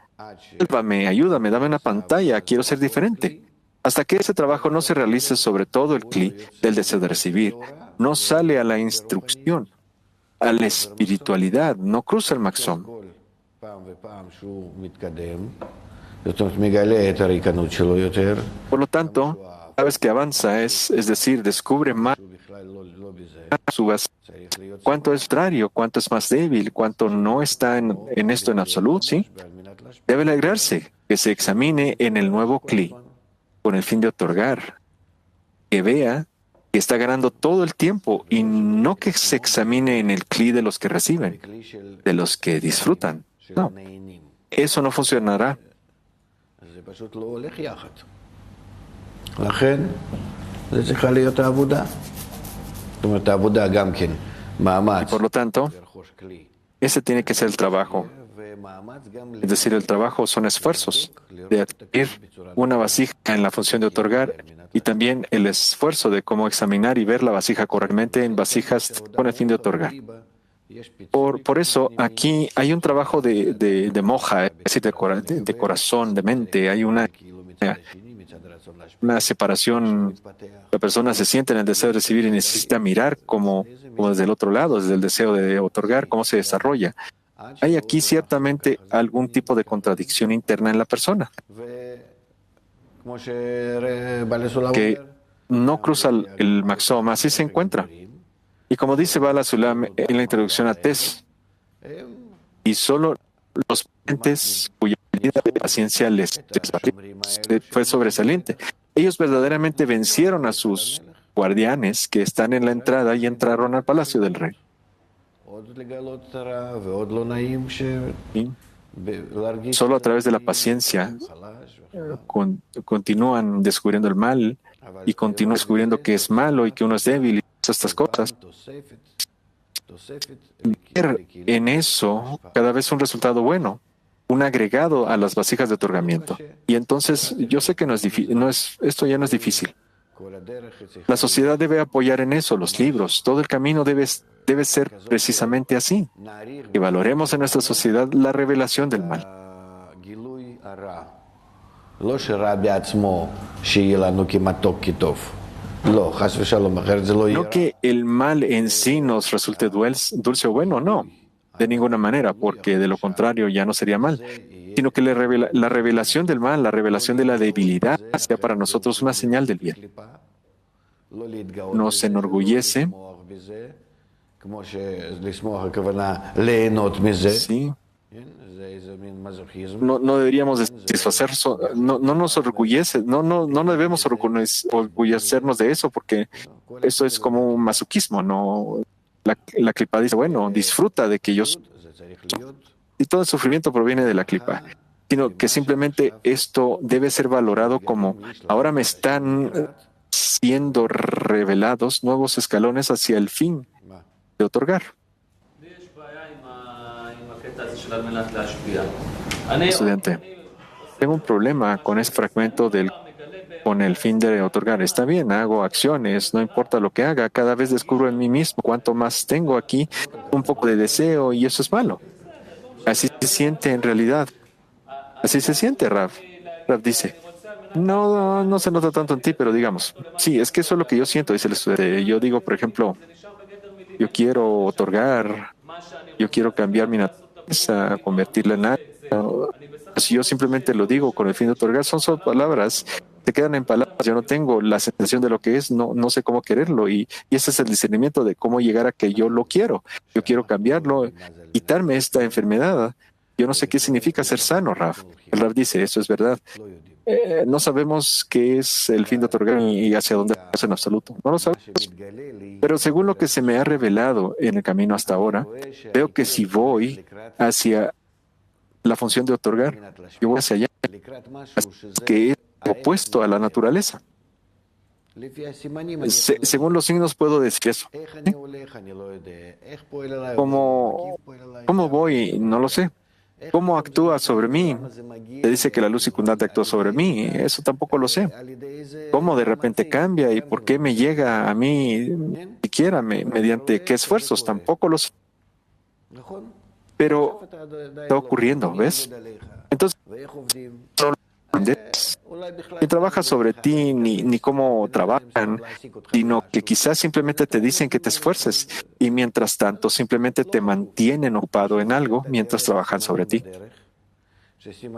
sálvame, ayúdame, dame una pantalla, quiero ser diferente. Hasta que ese trabajo no se realice sobre todo el cli del deseo de recibir, no sale a la instrucción, a la espiritualidad, no cruza el maxón. Por lo tanto, cada vez que avanza, es decir, descubre más su base, cuánto es contrario, cuánto es más débil, cuánto no está en esto en absoluto, ¿sí? Debe alegrarse que se examine en el nuevo cli, con el fin de otorgar, que vea que está ganando todo el tiempo y no que se examine en el cli de los que reciben, de los que disfrutan. No, eso no funcionará. Y por lo tanto, ese tiene que ser el trabajo. Es decir, el trabajo son esfuerzos de adquirir una vasija en la función de otorgar y también el esfuerzo de cómo examinar y ver la vasija correctamente en vasijas con el fin de otorgar. Por eso aquí hay un trabajo de moja, es decir, de corazón, de mente. Hay una separación. La persona se siente en el deseo de recibir y necesita mirar como desde el otro lado, desde el deseo de otorgar, cómo se desarrolla. Hay aquí ciertamente algún tipo de contradicción interna en la persona que no cruza el maxoma, así se encuentra. Y como dice Bala Sulam en la introducción a Tes, y solo los pacientes cuya medida de paciencia les fue sobresaliente. Ellos verdaderamente vencieron a sus guardianes que están en la entrada y entraron al palacio del rey. ¿Sí? Solo a través de la paciencia continúan descubriendo el mal y continúan descubriendo que es malo y que uno es débil y todas estas cosas. Ver en eso cada vez un resultado bueno, un agregado a las vasijas de otorgamiento. Y entonces yo sé que esto ya no es difícil. La sociedad debe apoyar en eso, los libros, todo el camino debe ser precisamente así, que valoremos en nuestra sociedad la revelación del mal. No que el mal en sí nos resulte dulce o bueno, no, de ninguna manera, porque de lo contrario ya no sería mal, sino que la revelación del mal, la revelación de la debilidad, sea para nosotros una señal del bien. Nos enorgullece, sí. No deberíamos satisfacer, no nos orgullece, no debemos orgullecernos de eso, porque eso es como un masoquismo, ¿no? La clipa dice, bueno, disfruta de que y todo el sufrimiento proviene de la clipa, sino que simplemente esto debe ser valorado como ahora me están siendo revelados nuevos escalones hacia el fin de otorgar. Estudiante, tengo un problema con ese fragmento con el fin de otorgar. Está bien, hago acciones, no importa lo que haga, cada vez descubro en mí mismo cuánto más tengo aquí, un poco de deseo y eso es malo. Así se siente en realidad. Así se siente, Rav. Rav dice, no se nota tanto en ti, pero digamos, sí, es que eso es lo que yo siento, dice el estudiante. Yo digo, por ejemplo, yo quiero otorgar, yo quiero cambiar mi naturaleza, convertirla en algo. Si yo simplemente lo digo con el fin de otorgar, son solo palabras, te quedan en palabras. Yo no tengo la sensación de lo que es, no sé cómo quererlo. Y ese es el discernimiento de cómo llegar a que yo lo quiero. Yo quiero cambiarlo, quitarme esta enfermedad. Yo no sé qué significa ser sano, Rav. El Rav dice, eso es verdad. No sabemos qué es el fin de otorgar y hacia dónde es en absoluto. No lo sabemos. Pero según lo que se me ha revelado en el camino hasta ahora, veo que si voy hacia la función de otorgar, yo voy hacia allá, que es opuesto a la naturaleza. Según los signos puedo decir eso. ¿Sí? ¿Cómo voy? No lo sé. ¿Cómo actúa sobre mí? Te dice que la luz circundante actúa sobre mí. Eso tampoco lo sé. ¿Cómo de repente cambia y por qué me llega a mí siquiera? ¿Mediante qué esfuerzos? Tampoco lo sé. Pero está ocurriendo, ¿ves? Entonces, no lo aprendes. Ni trabaja sobre ti, ni cómo trabajan, sino que quizás simplemente te dicen que te esfuerces y mientras tanto simplemente te mantienen ocupado en algo mientras trabajan sobre ti. ¿Sí?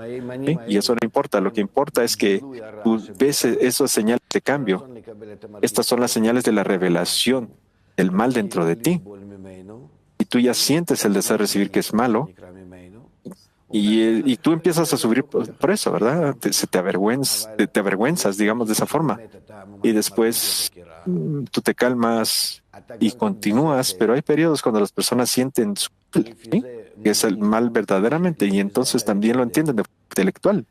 Y eso no importa, lo que importa es que tú ves esas señales de cambio. Estas son las señales de la revelación del mal dentro de ti. Y tú ya sientes el deseo de recibir que es malo. Y tú empiezas a subir por eso, ¿verdad? Te avergüenzas, digamos, de esa forma. Y después tú te calmas y continúas, pero hay periodos cuando las personas sienten ¿sí? que es el mal verdaderamente y entonces también lo entienden de forma intelectual.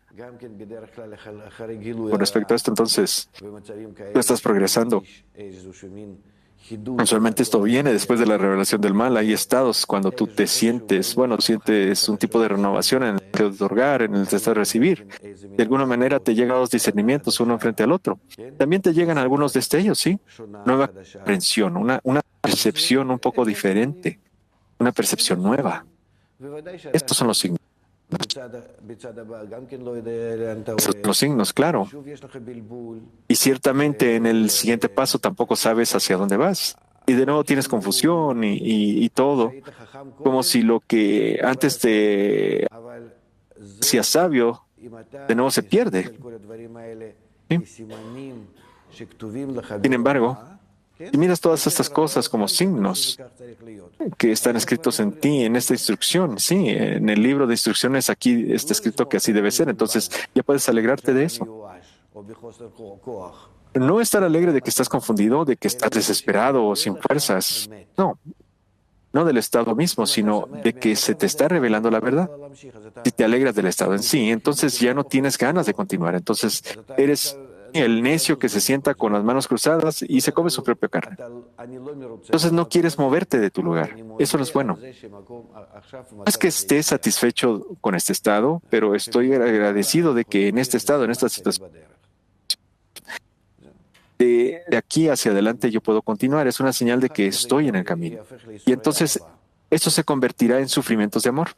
Con respecto a esto, entonces, tú estás progresando Usualmente esto viene después de la revelación del mal. Hay estados cuando tú te sientes, bueno, sientes un tipo de renovación en el de otorgar, en el de recibir. De alguna manera te llegan los discernimientos uno frente al otro. También te llegan algunos destellos, ¿sí? Nueva comprensión, una percepción un poco diferente, una percepción nueva. Estos son los signos. Estos son los signos, claro. Y ciertamente en el siguiente paso tampoco sabes hacia dónde vas. Y de nuevo tienes confusión y todo. Como si lo que antes te hacía sabio, de nuevo se pierde. ¿Sí? Sin embargo, si miras todas estas cosas como signos que están escritos en ti, en esta instrucción, sí, en el libro de instrucciones aquí está escrito que así debe ser, entonces ya puedes alegrarte de eso. No estar alegre de que estás confundido, de que estás desesperado o sin fuerzas. No, no del estado mismo, sino de que se te está revelando la verdad. Si te alegras del estado en sí, entonces ya no tienes ganas de continuar. Entonces eres el necio que se sienta con las manos cruzadas y se come su propia carne. Entonces no quieres moverte de tu lugar. Eso no es bueno. No es que estés satisfecho con este estado, pero estoy agradecido de que en este estado, en esta situación, de aquí hacia adelante yo puedo continuar. Es una señal de que estoy en el camino. Y entonces esto se convertirá en sufrimientos de amor.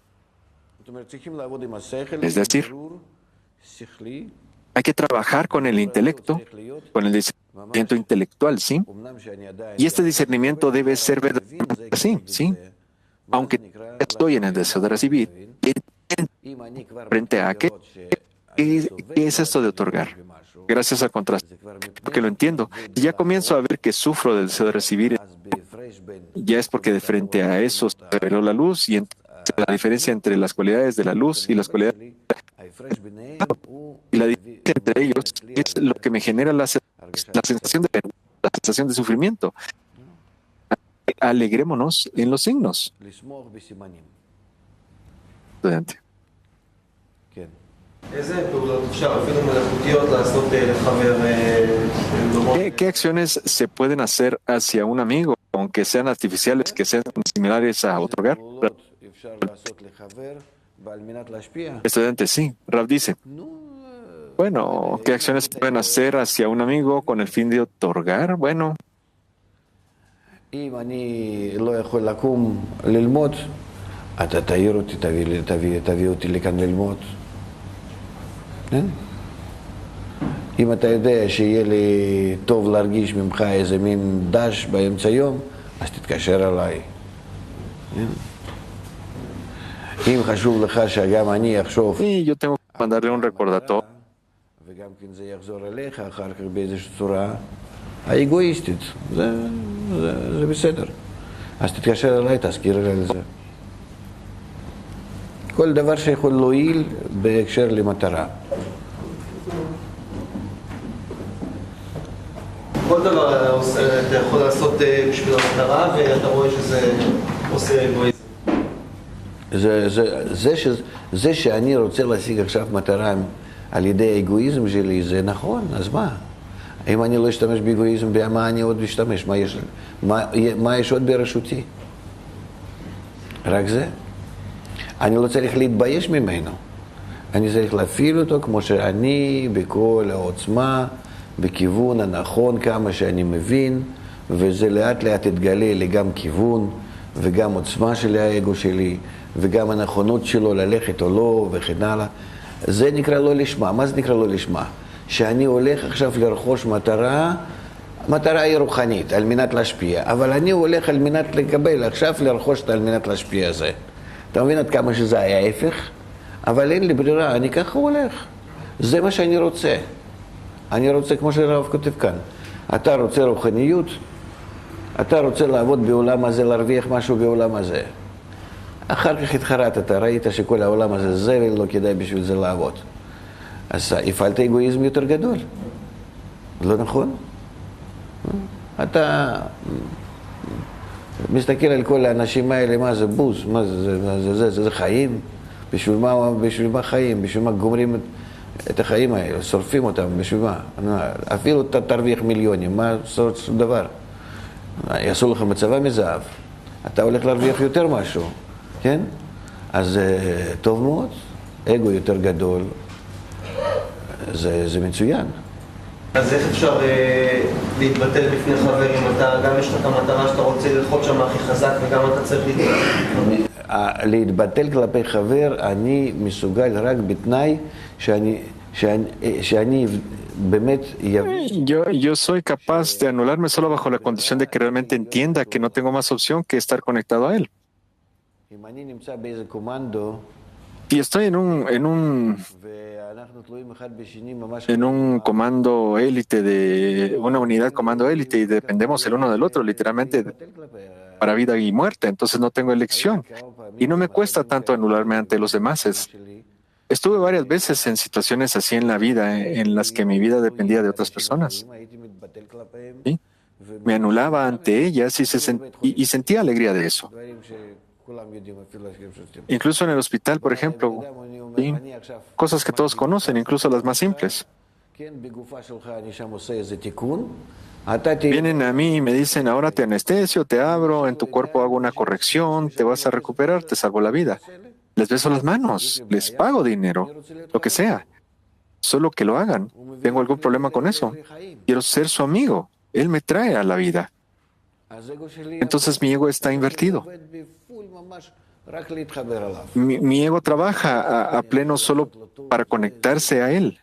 Es decir, hay que trabajar con el intelecto, con el discernimiento intelectual, ¿sí? Y este discernimiento debe ser verdadero, sí, sí. Aunque estoy en el deseo de recibir, frente a ¿qué es esto de otorgar? Gracias a contraste, porque lo entiendo. Y ya comienzo a ver que sufro del deseo de recibir, ya es porque de frente a eso se reveló la luz y la diferencia entre las cualidades de la luz y las cualidades y la diferencia entre ellos es lo que me genera la sensación de sufrimiento. Alegrémonos en los signos. Estudiante. ¿Qué acciones se pueden hacer hacia un amigo, aunque sean artificiales, que sean similares a otorgar? Estudiante, sí. Rav dice, bueno, ¿qué acciones se pueden hacer hacia un amigo con el fin de otorgar? Bueno, אתה תעיר אותי, תביא אותי לכאן ללמוד. אם אתה יודע שיהיה לי טוב להרגיש ממך איזה מין דש באמצע יום, אז תתקשר אליי. אם חשוב לך שגם אני אחשוב... yo tengo que mandarle un recordatorio. וגם כן זה יחזור אליך אחר כך באיזושהי צורה האגואיסטית. זה בסדר. אז תתקשר אליי, תזכיר לי על זה. כל דבר שיכול להועיל בהקשר למטרה. כל דבר אתה יכול לעשות בשביל המטרה, ואתה רואה שזה עושה אגואיזם. זה שאני רוצה להשיג עכשיו מטרה על ידי האגואיזם שלי, זה נכון, אז מה? אם אני לא אשתמש באגואיזם, במה אני עוד אשתמש? מה יש עוד ברשותי? רק זה. אני לא צריך להתבייש ממנו. אני צריך להפעיל אותו כמו שאני, בכל העוצמה, בכיוון הנכון כמה שאני מבין, וזה לאט לאט יתגלה לי גם כיוון וגם עוצמה של האגו שלי, וגם הנכונות שלו ללכת או לא וכן הלאה. זה נקרא לא לשמה. מה זה נקרא לא לשמה? שאני הולך עכשיו לרכוש מטרה, מטרה היא רוחנית, על מנת להשפיע, אבל אני הולך על מנת לקבל, עכשיו לרכוש על מנת להשפיע זה. אתה מבין עד כמה שזה היה ההפך? אבל אין לי ברירה, אני ככה הולך. זה מה שאני רוצה. אני רוצה, כמו שהרב כותב כאן, אתה רוצה רוחניות, אתה רוצה לעבוד בעולם הזה, להרוויח משהו בעולם הזה. אחר כך התחרטת, ראית שכל העולם הזה זה ולא כדאי בשביל זה לעבוד. אז הפעלת אגואיזם יותר גדול. לא נכון? אתה מסתכל על כל האנשים האלה, מה זה בוז, מה זה חיים? בשביל מה חיים? בשביל מה גומרים את החיים האלה, שורפים אותם, בשביל מה? אפילו תרוויח מיליונים, מה שום דבר? יעשו לך מצבה מזהב, אתה הולך להרוויח יותר משהו, כן? אז טוב מאוד, אגו יותר גדול, זה מצוין. אז איך אפשר להתבטל בפני חבר אם אתה גם יש לך את המטרה שאתה רוצה ללחוץ שם הכי חזק וגם אתה צריך להתבטל כלפי חבר, אני מסוגל רק בתנאי שאני באמת... Yo soy capaz de anularme solo bajo la condición de que realmente entienda que no tengo más opción que estar conectado a él. אם אני נמצא באיזה קומנדו, Si estoy en un comando élite, de una unidad comando élite, y dependemos el uno del otro, literalmente, para vida y muerte, entonces no tengo elección. Y no me cuesta tanto anularme ante los demás. Estuve varias veces en situaciones así en la vida, en las que mi vida dependía de otras personas. ¿Sí? Me anulaba ante ellas y sentía alegría de eso. Incluso en el hospital, por ejemplo, ¿sí? Cosas que todos conocen, incluso las más simples. Vienen a mí y me dicen, ahora te anestesio, te abro, en tu cuerpo hago una corrección, te vas a recuperar, te salvo la vida. Les beso las manos, les pago dinero, lo que sea. Solo que lo hagan. ¿Tengo algún problema con eso? Quiero ser su amigo. Él me trae a la vida. Entonces mi ego está invertido. Mi ego trabaja a pleno solo para conectarse a él.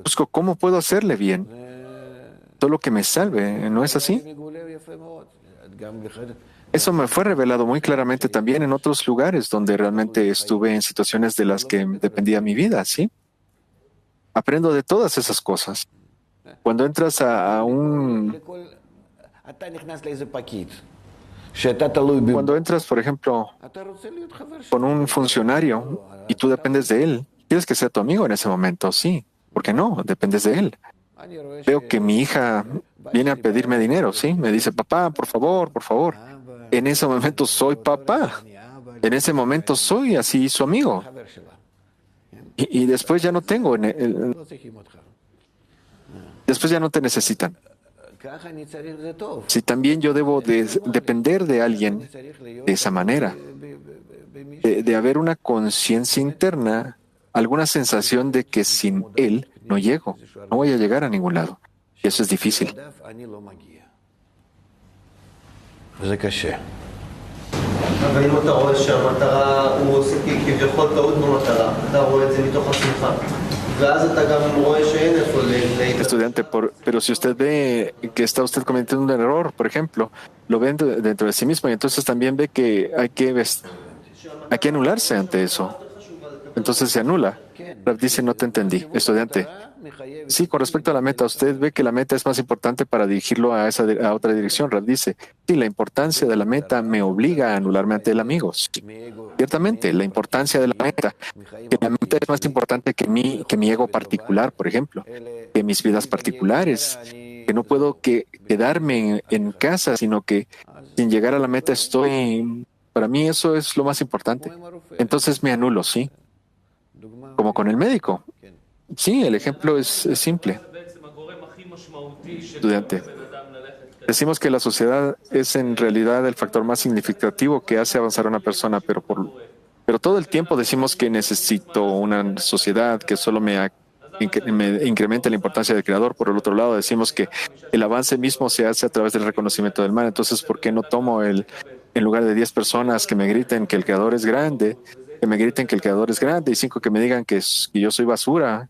Busco cómo puedo hacerle bien. Solo que me salve, ¿no es así? Eso me fue revelado muy claramente también en otros lugares donde realmente estuve en situaciones de las que dependía mi vida, ¿sí? Aprendo de todas esas cosas. Cuando entras Cuando entras, por ejemplo, con un funcionario y tú dependes de él, quieres que sea tu amigo en ese momento, sí. ¿Por qué no? Dependes de él. Veo que mi hija viene a pedirme dinero, ¿sí? Me dice, papá, por favor, por favor. En ese momento soy papá. En ese momento soy así su amigo. Y después ya no tengo. Después ya no te necesitan. Si también yo debo depender de alguien de esa manera, de haber una conciencia interna, alguna sensación de que sin él no llego, no voy a llegar a ningún lado. Y eso es difícil. אבל אם אתה רואה שהמטרה, הוא עושה כביכול טעות במטרה, אתה רואה את זה מתוך עצמך. ואז אתה גם רואה שאין איפה Estudiante, pero si usted ve que está usted cometiendo un error, por ejemplo, lo ve dentro de sí mismo y entonces también ve que hay que anularse ante eso. Entonces se anula. Rav dice, no te entendí. Estudiante, sí, con respecto a la meta, usted ve que la meta es más importante para dirigirlo a otra dirección. Rav dice, sí, la importancia de la meta me obliga a anularme ante el amigo. Ciertamente, la importancia de la meta, que la meta es más importante que mi ego particular, por ejemplo, que mis vidas particulares, que no puedo quedarme en casa, sino que sin llegar a la meta para mí eso es lo más importante. Entonces me anulo, ¿sí? Como con el médico. Sí, el ejemplo es simple. Estudiante, decimos que la sociedad es en realidad el factor más significativo que hace avanzar a una persona, pero todo el tiempo decimos que necesito una sociedad que solo me incremente la importancia del creador. Por el otro lado, decimos que el avance mismo se hace a través del reconocimiento del mal. Entonces, ¿por qué no tomo en lugar de 10 personas que me griten que el creador es grande, que me griten que el creador es grande y 5 que me digan que yo soy basura?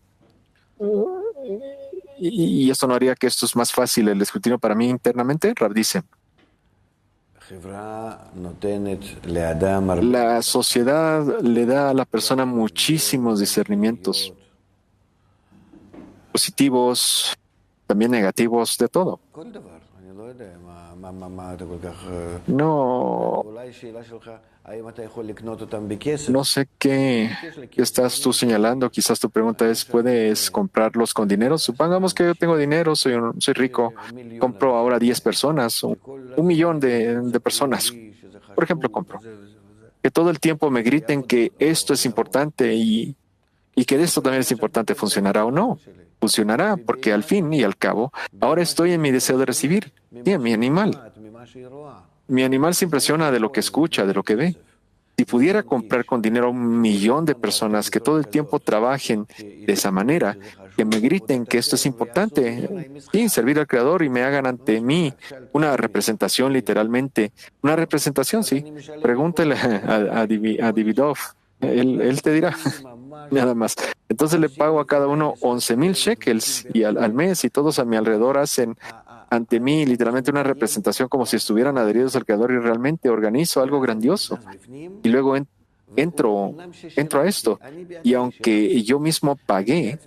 Y esto no haría que esto es más fácil el escrutinio para mí internamente. Rav dice, la sociedad le da a la persona muchísimos discernimientos positivos, también negativos, de todo. No sé qué estás tú señalando. Quizás tu pregunta es, ¿puedes comprarlos con dinero? Supongamos que yo tengo dinero, soy rico, compro ahora 10 personas, 1 millón de personas. Por ejemplo, compro. Que todo el tiempo me griten que esto es importante y que esto también es importante. ¿Funcionará o no? Funcionará porque al fin y al cabo, ahora estoy en mi deseo de recibir, y en mi animal. Mi animal se impresiona de lo que escucha, de lo que ve. Si pudiera comprar con dinero a 1 millón de personas que todo el tiempo trabajen de esa manera, que me griten que esto es importante, sí, servir al Creador y me hagan ante mí una representación, literalmente, una representación, sí. Pregúntale a Davidoff, él te dirá, nada más. Entonces le pago a cada uno 11,000 shekels y al mes, y todos a mi alrededor hacen ante mí literalmente una representación como si estuvieran adheridos al Creador, y realmente organizo algo grandioso. Y luego entro a esto. Y aunque yo mismo pagué,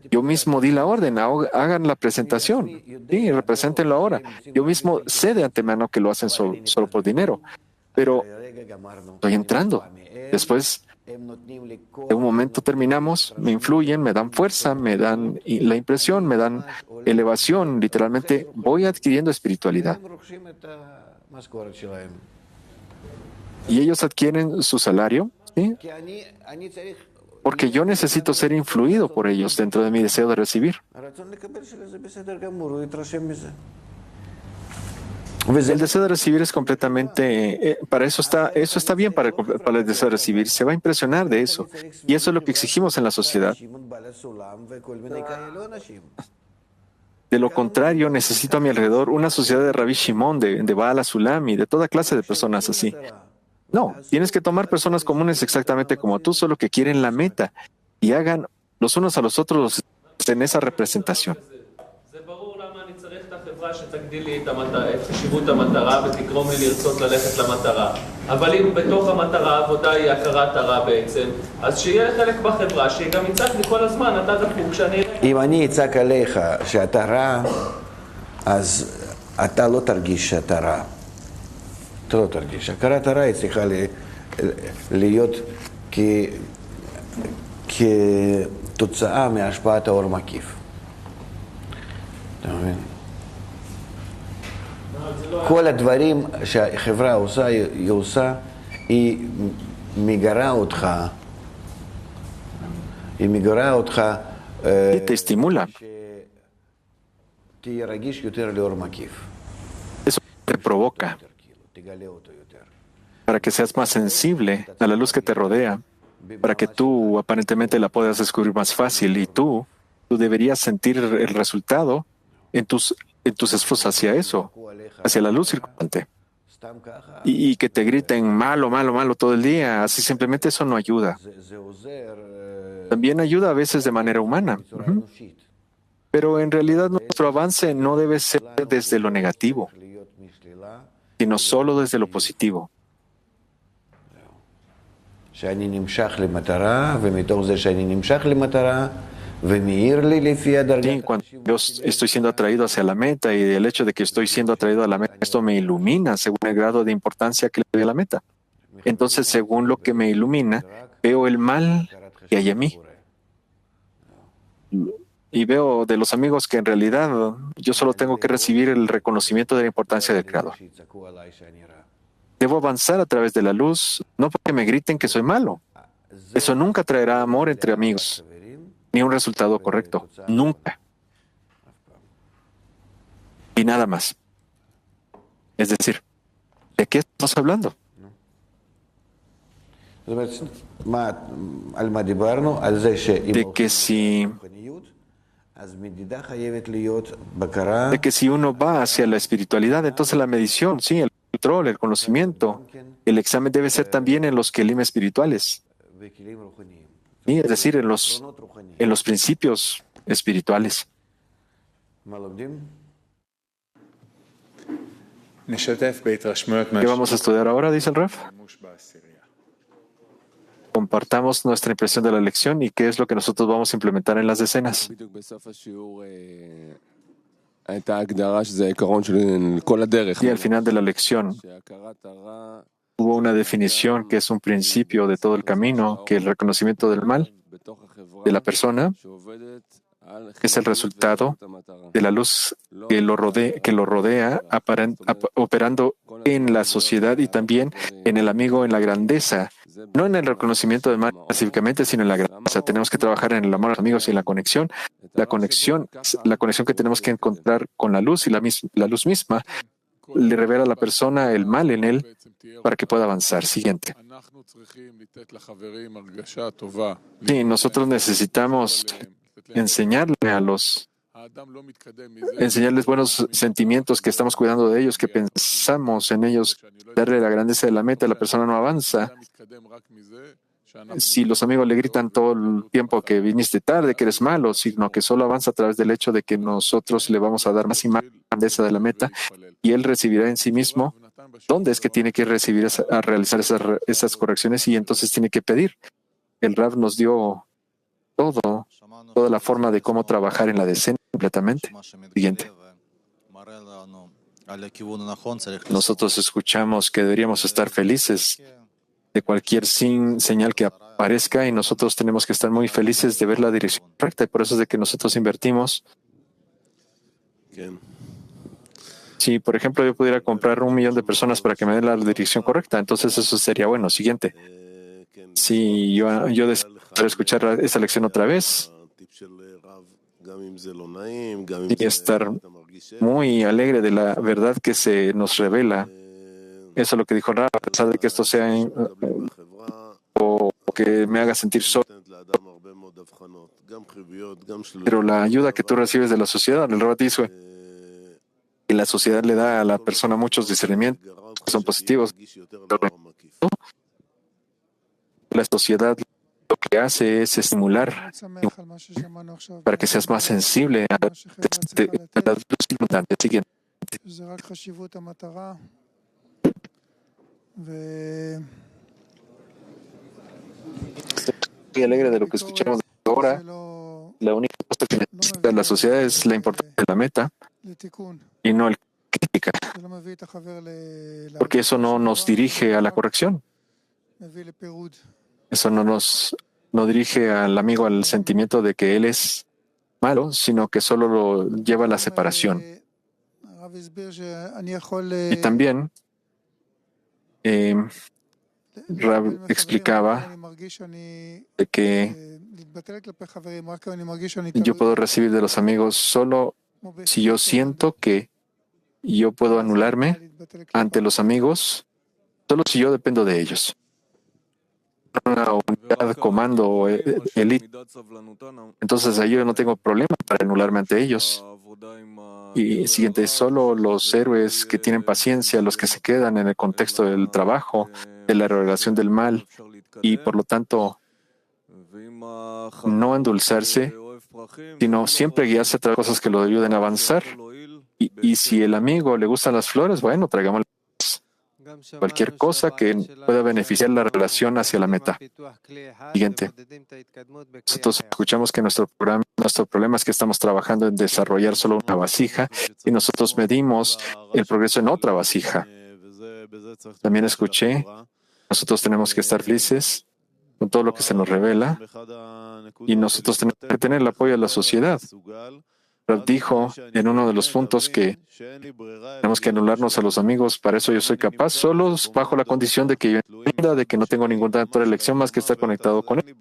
yo mismo di la orden, hagan la presentación. Sí, represéntenlo ahora. Yo mismo sé de antemano que lo hacen solo por dinero. Pero estoy entrando. Después de un momento terminamos, me influyen, me dan fuerza, me dan la impresión, me dan elevación. Literalmente voy adquiriendo espiritualidad. Y ellos adquieren su salario, ¿sí? Porque yo necesito ser influido por ellos dentro de mi deseo de recibir. El deseo de recibir es completamente, para eso está bien para el deseo de recibir. Se va a impresionar de eso. Y eso es lo que exigimos en la sociedad. De lo contrario, necesito a mi alrededor una sociedad de Rabbi Shimon, de Baal HaSulam y de toda clase de personas así. No, tienes que tomar personas comunes exactamente como tú, solo que quieren la meta y hagan los unos a los otros en esa representación. שתגדיל לי את חשיבות המטרה ותגרום לי לרצות ללכת למטרה. אבל אם בתוך המטרה העבודה היא הכרת הרע בעצם, אז שיהיה חלק בחברה שגם יצעק לי כל הזמן, אתה דפוק שאני... אם אני אצעק עליך שאתה רע, אז אתה לא תרגיש שאתה רע. אתה לא תרגיש. הכרת הרע היא צריכה להיות כתוצאה מהשפעת האור מקיף. אתה מבין? כל הדברים שהחברה עושה, היא עושה, היא מגרה אותך, Y te estimula. שתהיה רגיש יותר לאור מקיף. Eso te provoca para que seas más sensible a la luz que te rodea, para que tú aparentemente la puedas descubrir más fácil, y tú deberías sentir el resultado en tus esfuerzos hacia eso, hacia la luz circundante. Y que te griten malo, malo, malo todo el día, así simplemente eso no ayuda. También ayuda a veces de manera humana. Pero en realidad nuestro avance no debe ser desde lo negativo, sino solo desde lo positivo. שאני נמשך למטרה, ומתוך זה שאני נמשך למטרה, Sí, cuando yo estoy siendo atraído hacia la meta, y el hecho de que estoy siendo atraído a la meta, esto me ilumina según el grado de importancia que le doy a la meta. Entonces, según lo que me ilumina, veo el mal que hay en mí. Y veo de los amigos que en realidad yo solo tengo que recibir el reconocimiento de la importancia del Creador. Debo avanzar a través de la luz, no porque me griten que soy malo. Eso nunca traerá amor entre amigos, ni un resultado correcto. Nunca. Y nada más. Es decir, ¿de qué estamos hablando? De que si uno va hacia la espiritualidad, entonces la medición, sí, el control, el conocimiento, el examen debe ser también en los kelim espirituales. Sí, es decir, en los principios espirituales. ¿Qué vamos a estudiar ahora? Dice el Rav. Compartamos nuestra impresión de la lección y qué es lo que nosotros vamos a implementar en las decenas. Y al final de la lección hubo una definición que es un principio de todo el camino, que el reconocimiento del mal de la persona es el resultado de la luz que lo rodea operando en la sociedad y también en el amigo, en la grandeza. No en el reconocimiento del mal específicamente, sino en la grandeza. Tenemos que trabajar en el amor a los amigos y en la conexión. La conexión que tenemos que encontrar con la luz y la luz misma le revela a la persona el mal en él para que pueda avanzar. Siguiente. Sí, nosotros necesitamos enseñarles buenos sentimientos, que estamos cuidando de ellos, que pensamos en ellos, darle la grandeza de la meta. La persona no avanza si los amigos le gritan todo el tiempo que viniste tarde, que eres malo, sino que solo avanza a través del hecho de que nosotros le vamos a dar más y más grandeza de la meta y él recibirá en sí mismo dónde es que tiene que a realizar esas correcciones, y entonces tiene que pedir. El Rav nos dio toda la forma de cómo trabajar en la decena completamente. Siguiente. Nosotros escuchamos que deberíamos estar felices de cualquier señal que aparezca, y nosotros tenemos que estar muy felices de ver la dirección correcta, y por eso es de que nosotros invertimos. Si, por ejemplo, yo pudiera comprar 1 millón de personas para que me den la dirección correcta, entonces eso sería bueno. Siguiente. Si yo deseo escuchar esa lección otra vez y estar muy alegre de la verdad que se nos revela. Eso es lo que dijo Rav, a pesar de que esto sea o que me haga sentir solo. Pero la ayuda que tú recibes de la sociedad, el Rav dice que la sociedad le da a la persona muchos discernimientos que son positivos. La sociedad lo que hace es estimular para que seas más sensible a la luz abundante. Siguiente. Estoy alegre de lo que escuchamos ahora. La única cosa que necesita la sociedad es la importancia de la meta y no el crítica, porque eso no nos dirige a la corrección. Eso no dirige al amigo al sentimiento de que él es malo, sino que solo lo lleva a la separación. Y también Rav explicaba de que yo puedo recibir de los amigos solo si yo siento que yo puedo anularme ante los amigos, solo si yo dependo de ellos. Una unidad, comando, elite. Entonces ahí yo no tengo problema para anularme ante ellos. Y siguiente, solo los héroes que tienen paciencia, los que se quedan en el contexto del trabajo, de la relación del mal, y por lo tanto no endulzarse, sino siempre guiarse a través de cosas que lo ayuden a avanzar. Y si el amigo le gustan las flores, bueno, traigámosle cualquier cosa que pueda beneficiar la relación hacia la meta. Siguiente. Nosotros escuchamos que nuestro problema es que estamos trabajando en desarrollar solo una vasija y nosotros medimos el progreso en otra vasija. También escuché, nosotros tenemos que estar felices con todo lo que se nos revela y nosotros tenemos que tener el apoyo de la sociedad. Rav dijo en uno de los puntos que tenemos que anularnos a los amigos, para eso yo soy capaz, solo bajo la condición de que yo entienda de que no tengo ninguna otra elección más que estar conectado con él.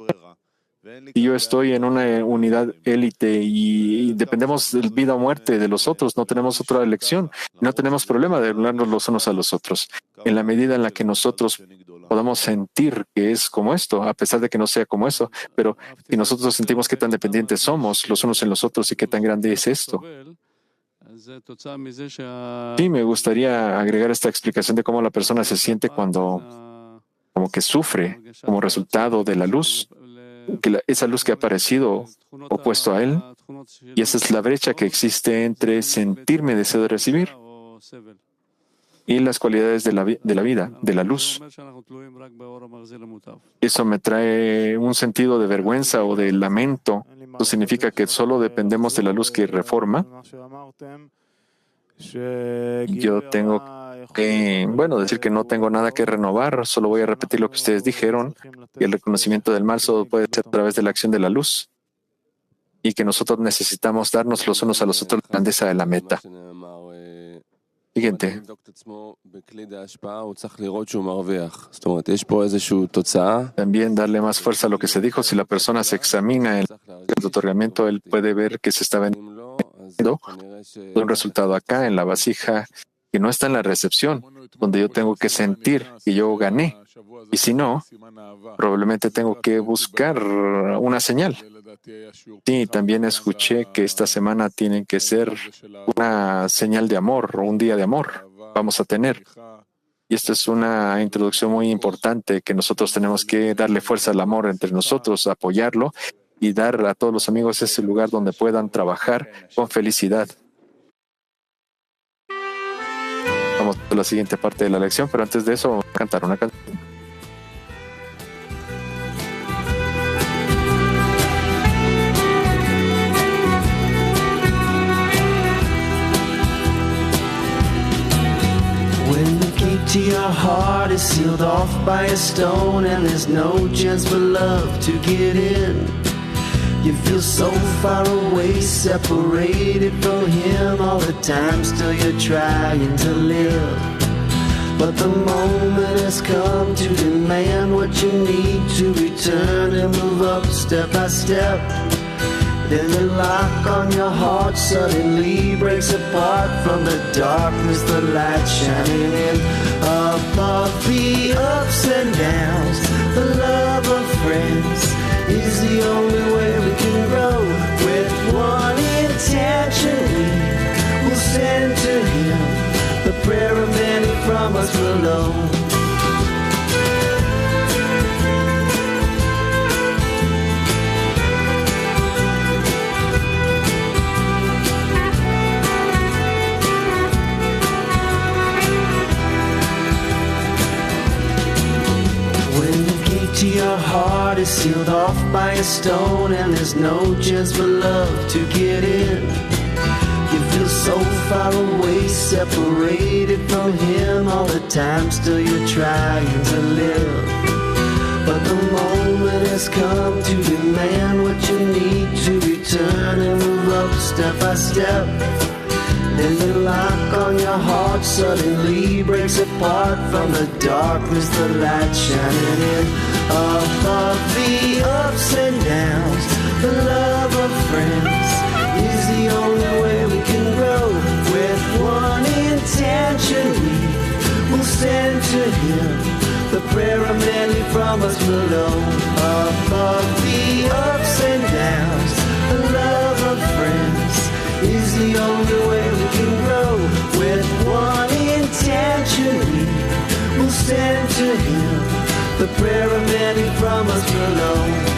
Y yo estoy en una unidad élite y dependemos de vida o muerte de los otros, no tenemos otra elección, no tenemos problema de anularnos los unos a los otros. En la medida en la que nosotros podamos sentir que es como esto, a pesar de que no sea como eso, pero si nosotros sentimos qué tan dependientes somos los unos en los otros y qué tan grande es esto. Sí, me gustaría agregar esta explicación de cómo la persona se siente cuando como que sufre como resultado de la luz, que esa luz que ha aparecido opuesto a él, y esa es la brecha que existe entre sentirme deseo de recibir y las cualidades de la vida, de la luz. Eso me trae un sentido de vergüenza o de lamento. Eso significa que solo dependemos de la luz que reforma. Yo tengo que, decir que no tengo nada que renovar, solo voy a repetir lo que ustedes dijeron, y el reconocimiento del mal solo puede ser a través de la acción de la luz, y que nosotros necesitamos darnos los unos a los otros la grandeza de la meta. Siguiente. También darle más fuerza a lo que se dijo. Si la persona se examina en el otorgamiento, él puede ver que se está vendiendo un resultado acá en la vasija que no está en la recepción, donde yo tengo que sentir que yo gané. Y si no, probablemente tengo que buscar una señal. Sí, también escuché que esta semana tiene que ser una señal de amor o un día de amor. Vamos a tener. Y esta es una introducción muy importante que nosotros tenemos que darle fuerza al amor entre nosotros, apoyarlo y dar a todos los amigos ese lugar donde puedan trabajar con felicidad. Vamos a la siguiente parte de la lección, pero antes de eso vamos a cantar una canción. When the gate to your heart is sealed off by a stone and there's no chance for love to get in, you feel so far away, separated from him all the time, still you're trying to live. But the moment has come to demand what you need to return and move up step by step. Then the lock on your heart suddenly breaks apart. From the darkness, the light shining in. Above the ups and downs, the love of friends is the only way we can grow. With one intention we will send to him the prayer of many from us below. To your heart is sealed off by a stone and there's no chance for love to get in. You feel so far away, separated from him all the time, still you're trying to live. But the moment has come to demand what you need to return and move up step by step. Then the lock on your heart suddenly breaks apart. From the darkness, the light shining in. Above the ups and downs, the love of friends is the only way we can grow. With one intention we will send to him the prayer of many from us below. Above the ups and downs, the love of friends is the only way we can grow. With one intention we will send to him the prayer of many from us below.